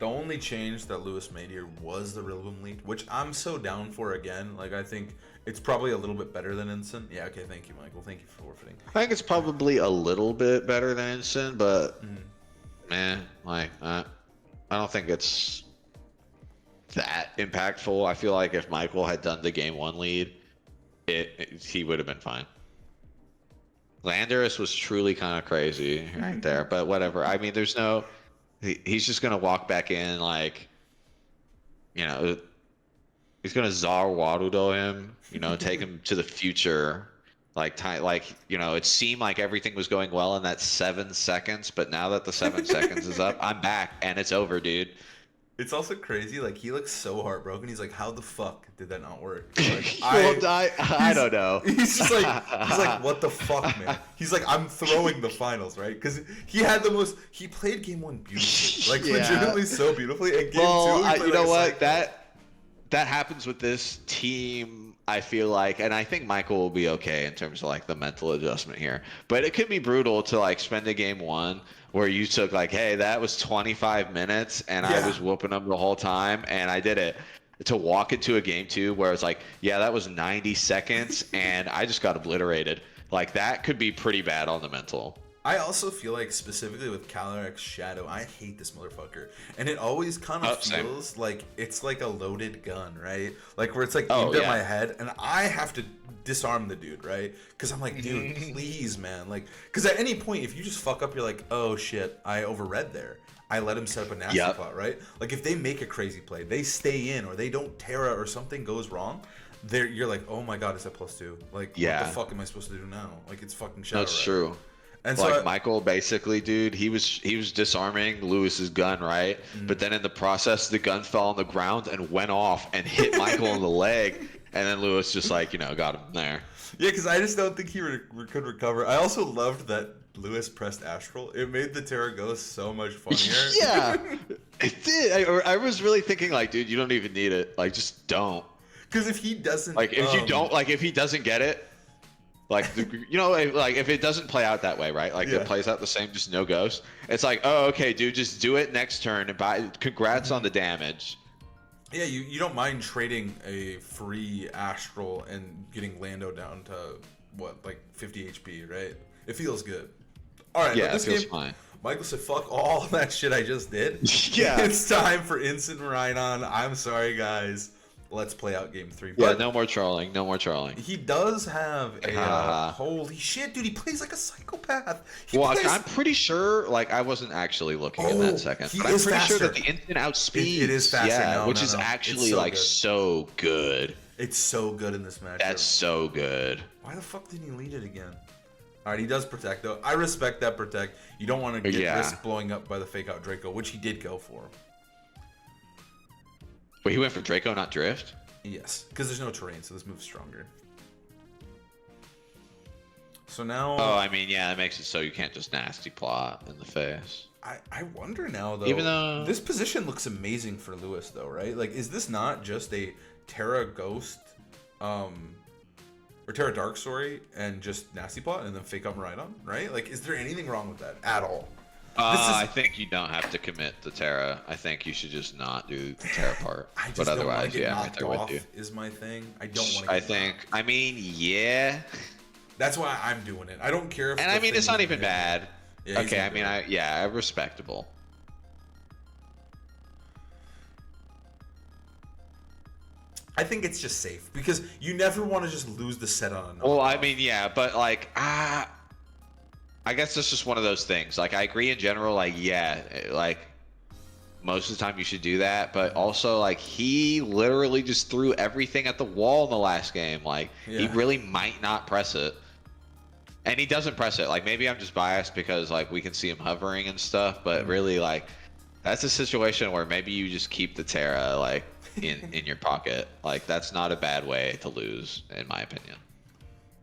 the only change that Lewis made here was the Rillaboom lead, which I'm so down for again. Like, I think it's probably a little bit better than Instant. Yeah, okay, thank you, Michael. Thank you for forfeiting. I think it's probably a little bit better than Instant, but, man, like, I don't think it's that impactful. I feel like if Michael had done the game 1 lead, he would have been fine. Landorus was truly kind of crazy right there, but whatever. I mean, there's no... He's just going to walk back in, like, you know, he's going to Zar Warudo him, you know, take him to the future. Like, you know, it seemed like everything was going well in that 7 seconds, but now that the 7 seconds is up, I'm back, and it's over, dude. It's also crazy. Like, he looks so heartbroken. He's like, how the fuck did that not work? Like, I don't know. He's just like, what the fuck, man? He's like, I'm throwing the finals, right? Because he played game 1 beautifully. Like, legitimately so beautifully. And game 2, you know what? That happens with this team, I feel like, and I think Michael will be okay in terms of, like, the mental adjustment here. But it could be brutal to, like, spend a game 1 where you took, like, hey, that was 25 minutes and I was whooping them the whole time and I did it. To walk into a game 2 where it's like, yeah, that was 90 seconds and I just got obliterated. Like, that could be pretty bad on the mental. I also feel like, specifically with Calyrex Shadow, I hate this motherfucker. And it always kind of feels like it's like a loaded gun, right? Like, where it's like aimed at my head, and I have to disarm the dude, right? Because I'm like, dude, please, man. Like, because at any point, if you just fuck up, you're like, oh, shit, I overread there. I let him set up a nasty plot, right? Like, if they make a crazy play, they stay in, or they don't Terra, or something goes wrong, you're like, oh my god, it's at +2. Like, what the fuck am I supposed to do now? Like, it's fucking Shadow. That's true. And like, so Michael, basically, dude, he was disarming Lewis's gun, right? But then in the process, the gun fell on the ground and went off and hit Michael in the leg. And then Lewis just, like, you know, got him there. Yeah, because I just don't think he could recover. I also loved that Lewis pressed Astral. It made the Terra Ghost so much funnier. Yeah, it did. I was really thinking, like, dude, you don't even need it. Like, just don't. Because if he doesn't... Like, if he doesn't get it, like, you know, like, if it doesn't play out that way, right? Like, it plays out the same, just no ghost. It's like, oh, okay, dude, just do it next turn and congrats on the damage. Yeah, you don't mind trading a free Astral and getting Lando down to, what, like 50 HP, right? It feels good. All right, yeah, it feels fine. Michael said, fuck all that shit I just did. Yeah. It's time for Instant Marinon. I'm sorry, guys. let's play out game 3. Yeah, But no more trolling. No more trolling. he does have a holy shit, dude! He plays like a psychopath. I'm pretty sure. Like, I wasn't actually looking in that second, but I'm pretty sure that the instant outspeed. It is faster. Yeah, which is actually so like good. So good. It's so good in this match. That's so good. Why the fuck didn't he lead it again? All right, he does protect though. I respect that protect. You don't want to get risk blowing up by the fake out Draco, which he did go for. Wait, he went for Draco, not Drift? Yes, because there's no terrain, so this move's stronger. So now... Oh, I mean, yeah, that makes it so you can't just nasty plot in the face. I wonder now, though... Even though... This position looks amazing for Lewis, though, right? Like, is this not just a Terra Ghost, or Terra Dark, sorry, and just nasty plot, and then fake up Maridon, right? Like, is there anything wrong with that at all? I think you don't have to commit the Terra. I think you should just not do the Terra part. But otherwise, yeah, I'm right there with you. Is my thing. I don't want to. I think. I mean, yeah. That's why I'm doing it. I don't care if. And I mean, it's not even bad. Yeah, okay, I mean, respectable. I think it's just safe because you never want to just lose the set on. Well, I mean, yeah, but like, I guess it's just one of those things. Like, I agree in general, like, yeah, like, most of the time you should do that. But also, like, he literally just threw everything at the wall in the last game. Like, he really might not press it. And he doesn't press it. Like, maybe I'm just biased because, like, we can see him hovering and stuff. But really, like, that's a situation where maybe you just keep the Terra, like, in your pocket. Like, that's not a bad way to lose, in my opinion.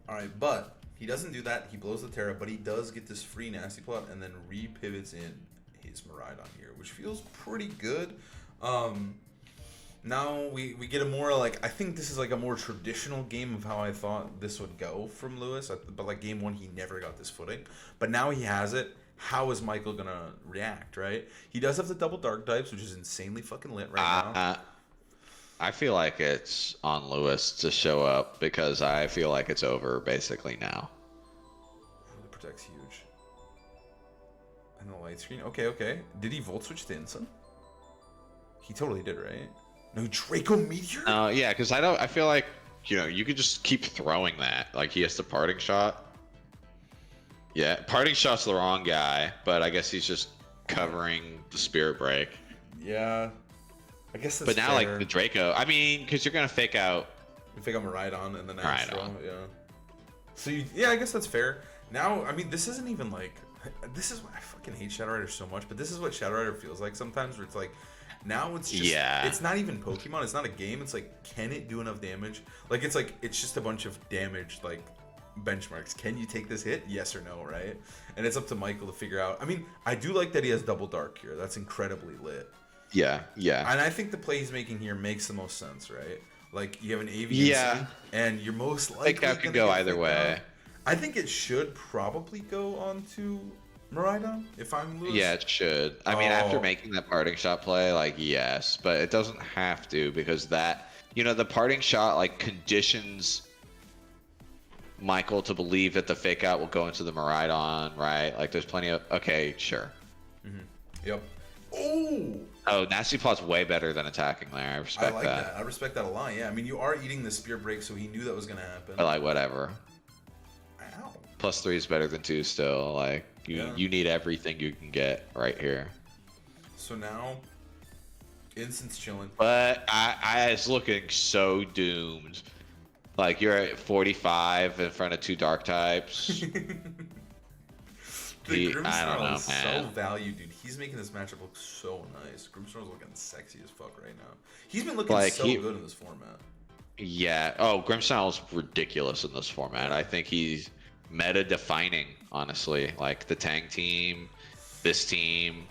All right, but... He doesn't do that. He blows the Terra, but he does get this free nasty plot and then re-pivots in his Maridon here, which feels pretty good. Now we get a more, like, I think this is like a more traditional game of how I thought this would go from Lewis. But like game 1, he never got this footing. But now he has it. How is Michael going to react, right? He does have the double dark types, which is insanely fucking lit right now. I feel like it's on Lewis to show up because I feel like it's over basically now. The protect's huge. And the light screen. Okay. Did he volt switch to Instant? He totally did, right? No, Draco Meteor? Yeah, because I feel like, you know, you could just keep throwing that. Like, he has the parting shot. Yeah, parting shot's the wrong guy, but I guess he's just covering the spirit break. Yeah. I guess that's But now, fair. like, the Draco, I mean, because you're going to fake out... You fake out Maridon and then Astro, yeah. So, I guess that's fair. Now, I mean, this isn't even, like... This is why I fucking hate Shadow Rider so much, but this is what Shadow Rider feels like sometimes, where it's like... Now it's just... Yeah. It's not even Pokemon, it's not a game, it's like, can it do enough damage? Like, it's just a bunch of damage, like, benchmarks. Can you take this hit? Yes or no, right? And it's up to Michael to figure out. I mean, I do like that he has double dark here. That's incredibly lit. Yeah. And I think the play he's making here makes the most sense, right? Like, you have an AV and you're most likely I think that could go either way. I think it should probably go on to Maridon, if I'm Lewis. Yeah, it should. I mean, after making that parting shot play, like, yes, but it doesn't have to, because that, you know, the parting shot, like, conditions Michael to believe that the fake out will go into the Maridon, right? Like, there's plenty of... Okay, sure. Yep. Oh, nasty plot's way better than attacking there. I respect that. I respect that a lot, yeah. I mean, you are eating the spear break, so he knew that was going to happen. But, like, whatever. Ow. +3 is better than 2 still. Like, you need everything you can get right here. So now, Instant's chilling. But I was looking so doomed. Like, you're at 45 in front of 2 dark types. The Grimmsnarl is so valued, dude. He's making this matchup look so nice. Grimmsnarl's looking sexy as fuck right now. He's been looking so good in this format. Yeah. Oh, Grimmsnarl's ridiculous in this format. I think he's meta-defining, honestly. Like, the Tang team, this team.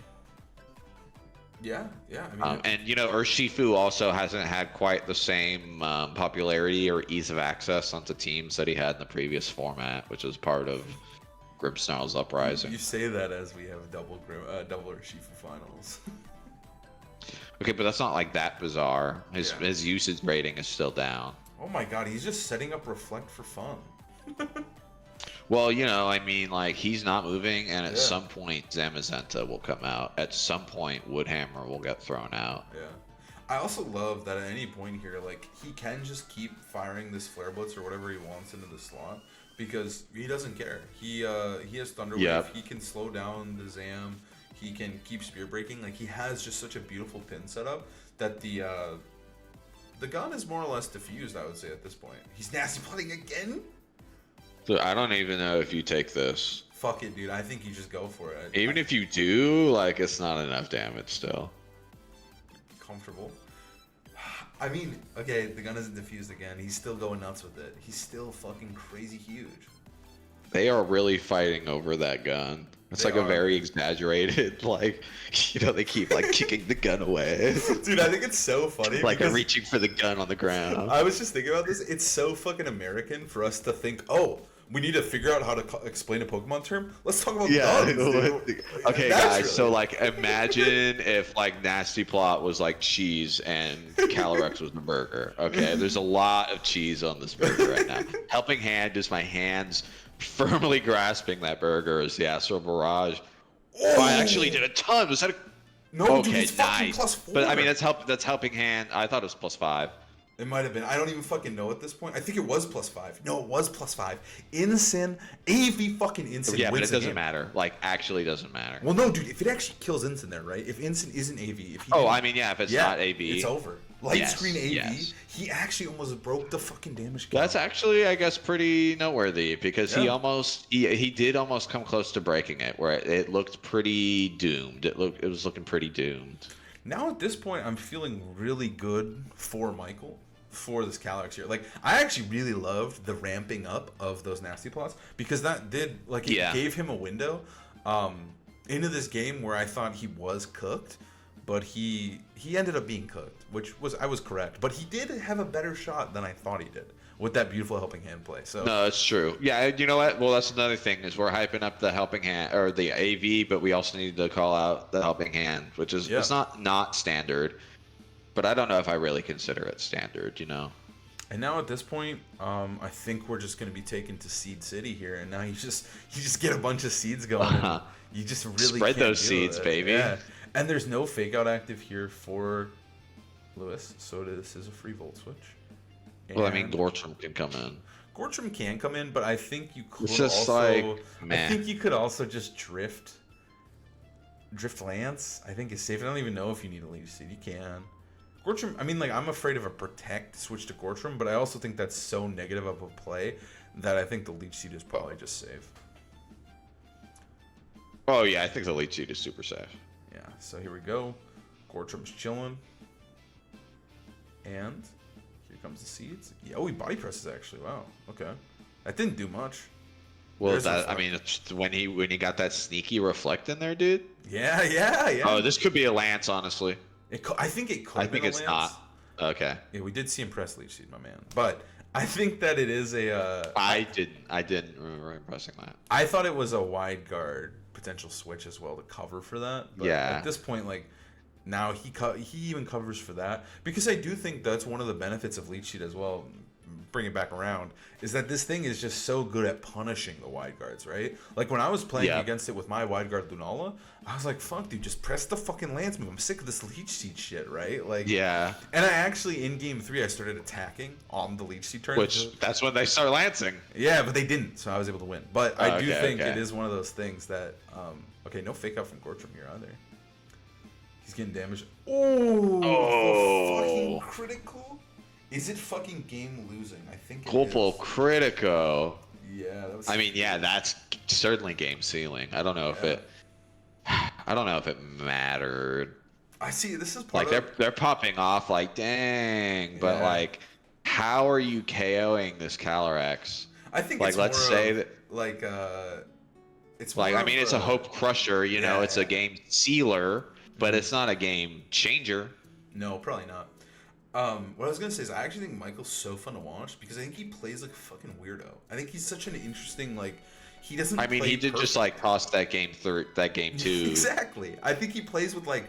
Yeah. I mean, and, you know, Urshifu also hasn't had quite the same popularity or ease of access onto teams that he had in the previous format, which is part of Grimmsnarl's uprising. You say that as we have double Urshifu finals. Okay, but that's not like that bizarre. His usage rating is still down. Oh my god, he's just setting up Reflect for fun. Well, you know, I mean, like, he's not moving, and at some point, Zamazenta will come out. At some point, Woodhammer will get thrown out. Yeah. I also love that at any point here, like, he can just keep firing this Flare Blitz or whatever he wants into the slot because he doesn't care. He has Thunder Wave. Yep. He can slow down the Zam. He can keep spear breaking. Like, he has just such a beautiful pin setup that the gun is more or less diffused, I would say, at this point. He's nasty plotting again? So I don't even know if you take this. Fuck it, dude. I think you just go for it. Even if you do, like, it's not enough damage still. Comfortable. I mean, okay, the gun isn't diffused again. He's still going nuts with it. He's still fucking crazy huge. They are really fighting over that gun. It's They like a are. very exaggerated, like, you know, they keep like kicking the gun away. Dude, I think it's so funny. Like they're because reaching for the gun on the ground. I was just thinking about this. It's so fucking American for us to think, oh, we need to figure out how to explain a Pokemon term. Let's talk about guns, dude. Okay, Naturally. guys. So like, imagine if like Nasty Plot was like cheese and Calyrex was the burger. Okay, there's a lot of cheese on this burger right now. Helping Hand is my hands firmly grasping that burger as the Astral Barrage. Oh, I actually did a ton. Was that a... No, dude, it's fucking +4. But I mean, that's Helping Hand. I thought it was +5. It might have been. I don't even fucking know at this point. I think it was +5. No, it was +5. Incin, AV fucking Incin. Yeah, but wins it the doesn't game. matter. Like, actually doesn't matter. Well, no, dude. If it actually kills Incin there, right? If Incin isn't AV, if he Oh, didn't- I mean, yeah, if it's not AV, it's over. Light Yes, screen AV. yes. He actually almost broke the fucking damage count. That's actually, I guess, pretty noteworthy because Yeah. he did almost come close to breaking it, where it looked pretty doomed. It was looking pretty doomed. Now at this point, I'm feeling really good for Michael for this Calyrex here. Like, I actually really loved the ramping up of those Nasty Plots because that did, like, it gave him a window into this game where I thought he was cooked, but he ended up being cooked, which was, I was correct. But he did have a better shot than I thought he did with that beautiful Helping Hand play. So No, it's true. Yeah, you know what? Well, that's another thing is we're hyping up the Helping Hand or the AV, but we also need to call out the Helping Hand, which is it's not standard, but I don't know if I really consider it standard. You know. And now at this point, I think we're just going to be taken to Seed City here, and now you just get a bunch of seeds going. And you just really spread can't those deal with seeds, it. baby. Yeah. And there's no fake out active here for Lewis, so this is a free Volt Switch. Well, I mean, And Gortrum can come in. Gortrum can come in, but I think you could It's just also. like, I meh. think you could also just drift Lance. I think is safe. I don't even know if you need a Leech Seed. You can. Gortrum. I mean, like, I'm afraid of a Protect switch to Gortrum, but I also think that's so negative of a play that I think the Leech Seed is probably just safe. Oh yeah, I think the Leech Seed is super safe. Yeah. So here we go. Gortrum's chilling, and here comes the seeds. Yeah, oh, he body presses actually. Wow. Okay. That didn't do much. Well, There's I Reflect. mean, it's when he got that sneaky reflect in there, dude. Yeah. Oh, this could be a Lance, honestly. I think it could I have been think a it's Lance. not. Okay. Yeah, we did see him press Leech Seed, my man. But I think that it is a. I didn't remember impressing that. I thought it was a wide guard potential switch as well to cover for that. But Yeah. At this point, like, now he even covers for that because I do think that's one of the benefits of Leech Seed as well. Bring it back around is that this thing is just so good at punishing the wide guards, right? Like when I was playing against it with my wide guard Lunala, I was like, "Fuck, dude, just press the fucking Lance move. I'm sick of this Leech Seed shit, right?" Like, yeah. And I actually in game 3 I started attacking on the Leech Seed turn, Which that's when they start lancing. yeah, but they didn't, so I was able to win. But I do think okay. it is one of those things that okay, no fake out from Gortrum here either. He's getting damaged. Oh, the fucking critical. Is it fucking game losing? I think it Colpo is. Critico. Yeah, that was. I mean, yeah, that's certainly game ceiling. I don't know if it mattered. I see. This is part Like of. they're popping off like dang, but Yeah. like how are you KOing this Calyrex? I think like it's let's more say of, that like it's like more I mean of it's a hope crusher, you know, Yeah, it's yeah. a game sealer, but it's not a game changer. No, probably not. What I was gonna say is I actually think Michael's so fun to watch because I think he plays like a fucking weirdo. I think he's such an interesting like. He doesn't. I mean, play he did just like toss that game two. Exactly. I think he plays with like.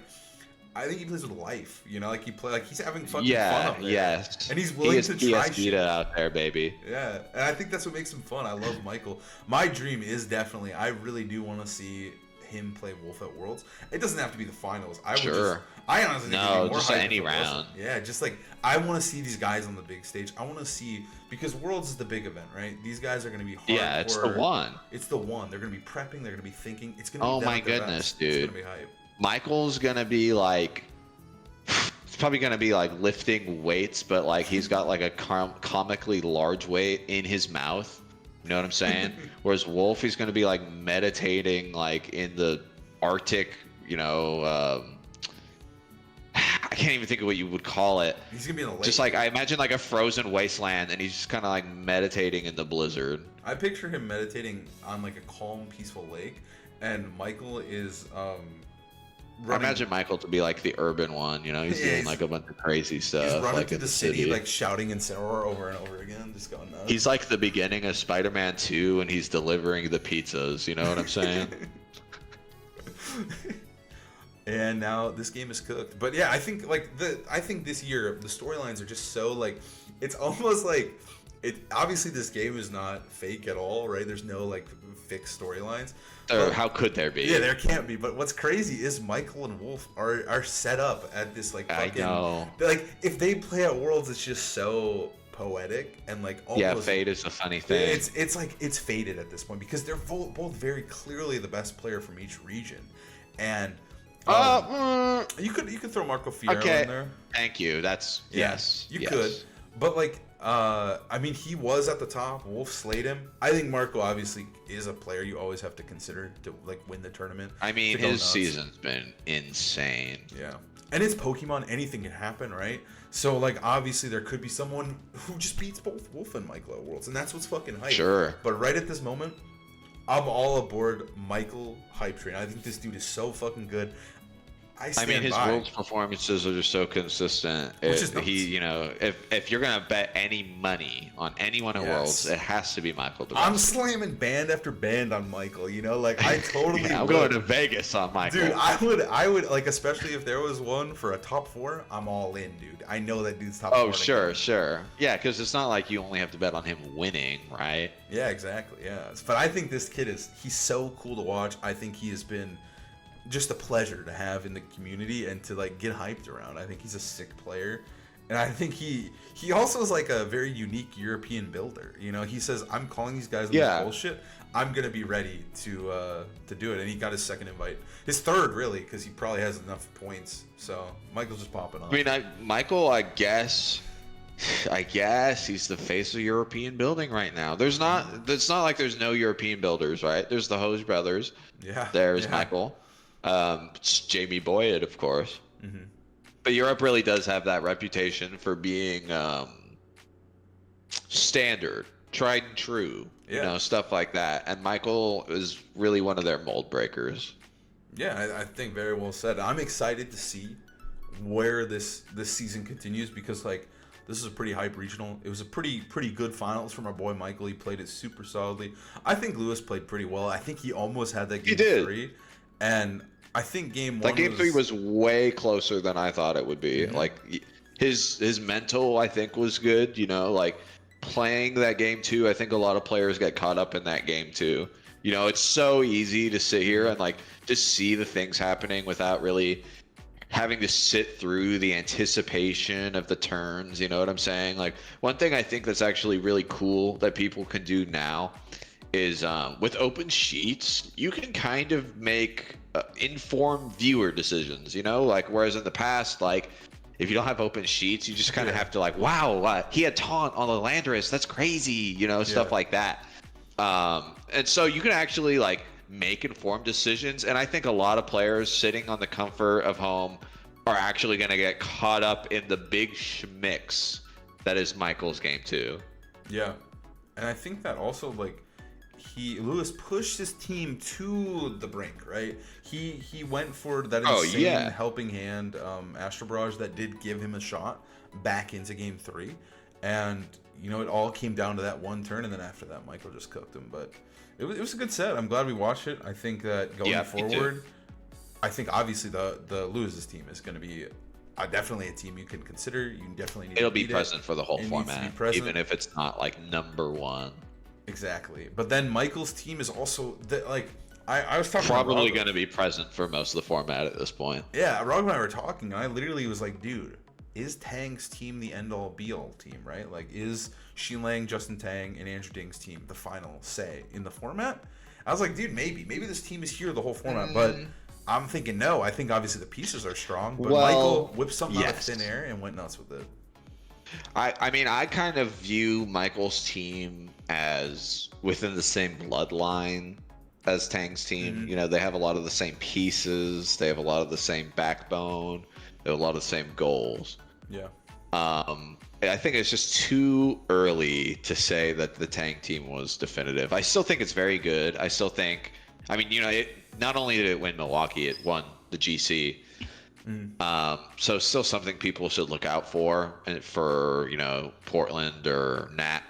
I think he plays with life. You know, like he's having fucking fun Yeah, up there. yes. And he's willing to try PS shit. Vita out there, baby. Yeah, and I think that's what makes him fun. I love Michael. My dream is definitely. I really do want to see him play Wolf at Worlds. It doesn't have to be the finals. I honestly think it'd be more just hype any if it wasn't. round. Yeah, just like I want to see these guys on the big stage. I want to see, because Worlds is the big event, right? These guys are going to be hardcore. Yeah, it's the one. It's the one. They're going to be prepping. They're going to be thinking. It's going to be. Oh my goodness, dude! It's going to be hype. Michael's gonna be like, it's probably gonna be like lifting weights, but like he's got like a comically large weight in his mouth. You know what I'm saying? Whereas Wolf, he's gonna be like meditating, like in the Arctic. You know, I can't even think of what you would call it. He's gonna be in a lake. Just like I imagine like a frozen wasteland, and he's just kind of like meditating in the blizzard. I picture him meditating on like a calm, peaceful lake, and Markl is I imagine Markl to be like the urban one, you know, he's doing like a bunch of crazy stuff. He's running like through the city, like shouting Incineroar over and over again, just going nuts. He's like the beginning of Spider-Man 2, and he's delivering the pizzas, you know what I'm saying? And now this game is cooked. But yeah, I think this year the storylines are just so like, it's almost like obviously this game is not fake at all, right? There's no like fixed storylines. How could there be? Yeah, there can't be. But what's crazy is Markl and Wolf are set up at this like fucking. I know. Like if they play at Worlds, it's just so poetic and like almost. Yeah, fate is a funny thing. It's like it's fated at this point because they're both very clearly the best player from each region, and. You could throw Marco Fierro in there. Thank you. That's yes. You could, but like. I mean, he was at the top. Wolf slayed him. I think Markl obviously is a player you always have to consider to like win the tournament. I mean, his season's been insane. Yeah, and it's Pokemon. Anything can happen, right? So like, obviously there could be someone who just beats both Wolf and Markl at Worlds, and that's what's fucking hype. Sure. But right at this moment, I'm all aboard Markl hype train. I think this dude is so fucking good. I mean, his Worlds performances are just so consistent. You know, if you're gonna bet any money on anyone at Worlds, it has to be MichaelderBeste. I'm slamming band after band on Markl. You know, like I totally. I'm going to Vegas on Markl. Dude, I would like, especially if there was one for a top 4. I'm all in, dude. I know that dude's top 4. Oh, sure. Yeah, because it's not like you only have to bet on him winning, right? Yeah, exactly. Yeah, but I think this kid he's so cool to watch. I think he has been just a pleasure to have in the community and to like get hyped around. I think he's a sick player, and I think he also is like a very unique European builder. You know, he says, "I'm calling these guys bullshit. I'm gonna be ready to do it." And he got his second invite, his third really, because he probably has enough points. So Michael's just popping off. I mean, Markl, I guess he's the face of European building right now. It's not like there's no European builders, right? There's the Hose brothers. Yeah. There's Markl. It's Jamie Boyd, of course. Mm-hmm. But Europe really does have that reputation for being standard, tried and true, you know, stuff like that. And Markl is really one of their mold breakers. Yeah, I think very well said. I'm excited to see where this season continues because like this is a pretty hype regional. It was a pretty good finals from our boy Markl. He played it super solidly. I think Lewis played pretty well. I think he almost had that game 3. And I think game 1 game 3 was way closer than I thought it would be. Mm-hmm. Like his mental, I think, was good. You know, like playing that game 2, I think a lot of players get caught up in that game 2. You know, it's so easy to sit here and like just see the things happening without really having to sit through the anticipation of the turns. You know what I'm saying? Like one thing I think that's actually really cool that people can do now is with open sheets, you can kind of make informed viewer decisions, you know, like whereas in the past, like if you don't have open sheets, you just kind of have to like, wow, he had taunt on the Landorus, that's crazy, you know, stuff like that. And so you can actually like make informed decisions, and I think a lot of players sitting on the comfort of home are actually going to get caught up in the big schmicks that is Markl's game 2. Yeah, and I think that also like Lewis pushed his team to the brink, right? He went for that insane helping hand, Astro Barrage that did give him a shot back into game 3, and you know it all came down to that one turn, and then after that Markl just cooked him. But it was a good set. I'm glad we watched it. I think that going forward, I think obviously the Lewis's team is going to be definitely a team you can consider. You definitely need. It'll be present for the whole format, even if it's not like number 1. Exactly. But then Michael's team is also like I was talking Probably to going to be present for most of the format at this point. Yeah, Rob and I were talking, and I literally was like, dude, is Tang's team the end-all be-all team, right? Like, is Sheen Lang, Justin Tang, and Andrew Ding's team the final say in the format? I was like, dude, maybe this team is here the whole format, but I'm thinking no. I think obviously the pieces are strong, but Michael whipped something out of thin air and went nuts with it. I mean, I kind of view Michael's team as within the same bloodline as Tang's team. You know, they have a lot of the same pieces. They have a lot of the same backbone. They have a lot of the same goals. Yeah. I think it's just too early to say that the Tang team was definitive. I still think it's very good. I still think, I mean, you know, not only did it win Milwaukee, it won the GC. So still something people should look out for, and for, you know, Portland or Nat.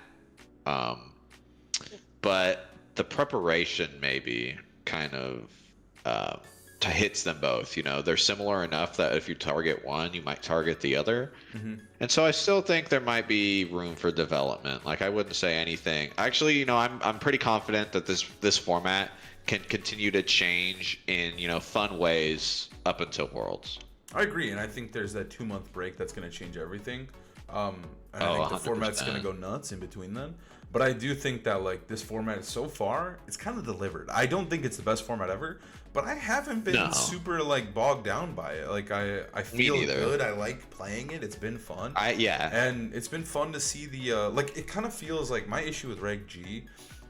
But the preparation maybe kind of hits them both. You know, they're similar enough that if you target one, you might target the other. And so I still think there might be room for development. Like, I wouldn't say anything. Actually, you know, I'm pretty confident that this format can continue to change in, you know, fun ways up until Worlds. I agree, and I think there's that 2-month break that's going to change everything. And I think the 100%. format's going to go nuts in between then. But I do think that, like, this format so far, it's kind of delivered. I don't think it's the best format ever, but I haven't been super, like, bogged down by it. Like, I feel good. I like playing it. It's been fun. And it's been fun to see the, like, it kind of feels like my issue with Reg G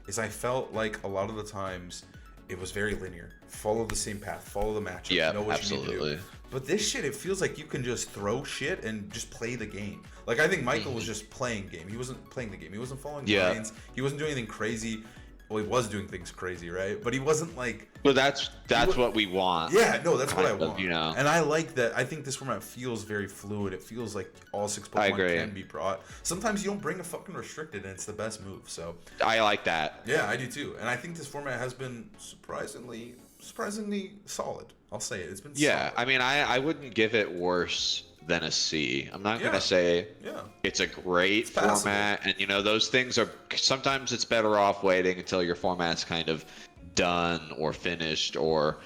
is I felt like a lot of the times it was very linear. Follow the same path. Follow the matchup. Yeah, know what absolutely. you need to do. But this shit, it feels like you can just throw shit and just play the game. Like, I think Michael was just playing game. He wasn't playing the game. He wasn't following lines. He wasn't doing anything crazy. Well, he was doing things crazy, right? But he wasn't like... But that's what we want. Yeah, no, that's what I want. You know? And I like that. I think this format feels very fluid. It feels like all 6 Pokemon can be brought. Sometimes you don't bring a fucking restricted, and it's the best move. So I like that. Yeah, I do too. And I think this format has been surprisingly solid. I'll say it. It's been solid. I mean, I wouldn't give it worse than a C. I'm not going to say it's a great format. And, you know, those things are... Sometimes it's better off waiting until your format's kind of done or finished or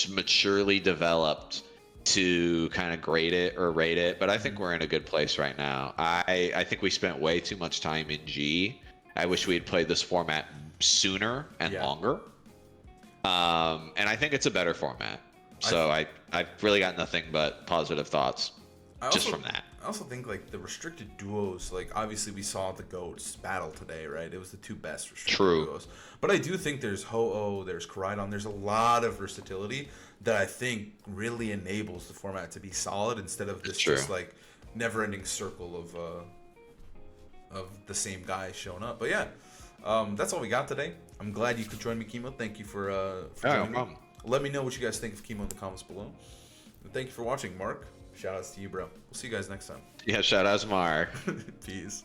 maturely developed to kind of grade it or rate it. But I think we're in a good place right now. I think we spent way too much time in G. I wish we had played this format sooner and longer. And I think it's a better format. So I've really got nothing but positive thoughts from that. I also think, like, the restricted duos, like, obviously we saw the GOATs battle today, right? It was the 2 best restricted duos. But I do think there's Ho-Oh, there's Koraidon, there's a lot of versatility that I think really enables the format to be solid instead of this just, like, never-ending circle of the same guy showing up. But yeah, that's all we got today. I'm glad you could join me, Chemo. Thank you for joining me. Let me know what you guys think of Chemo in the comments below. And thank you for watching, Mark. Shout outs to you, bro. We'll see you guys next time. Yeah, shout outs, Mark. Peace.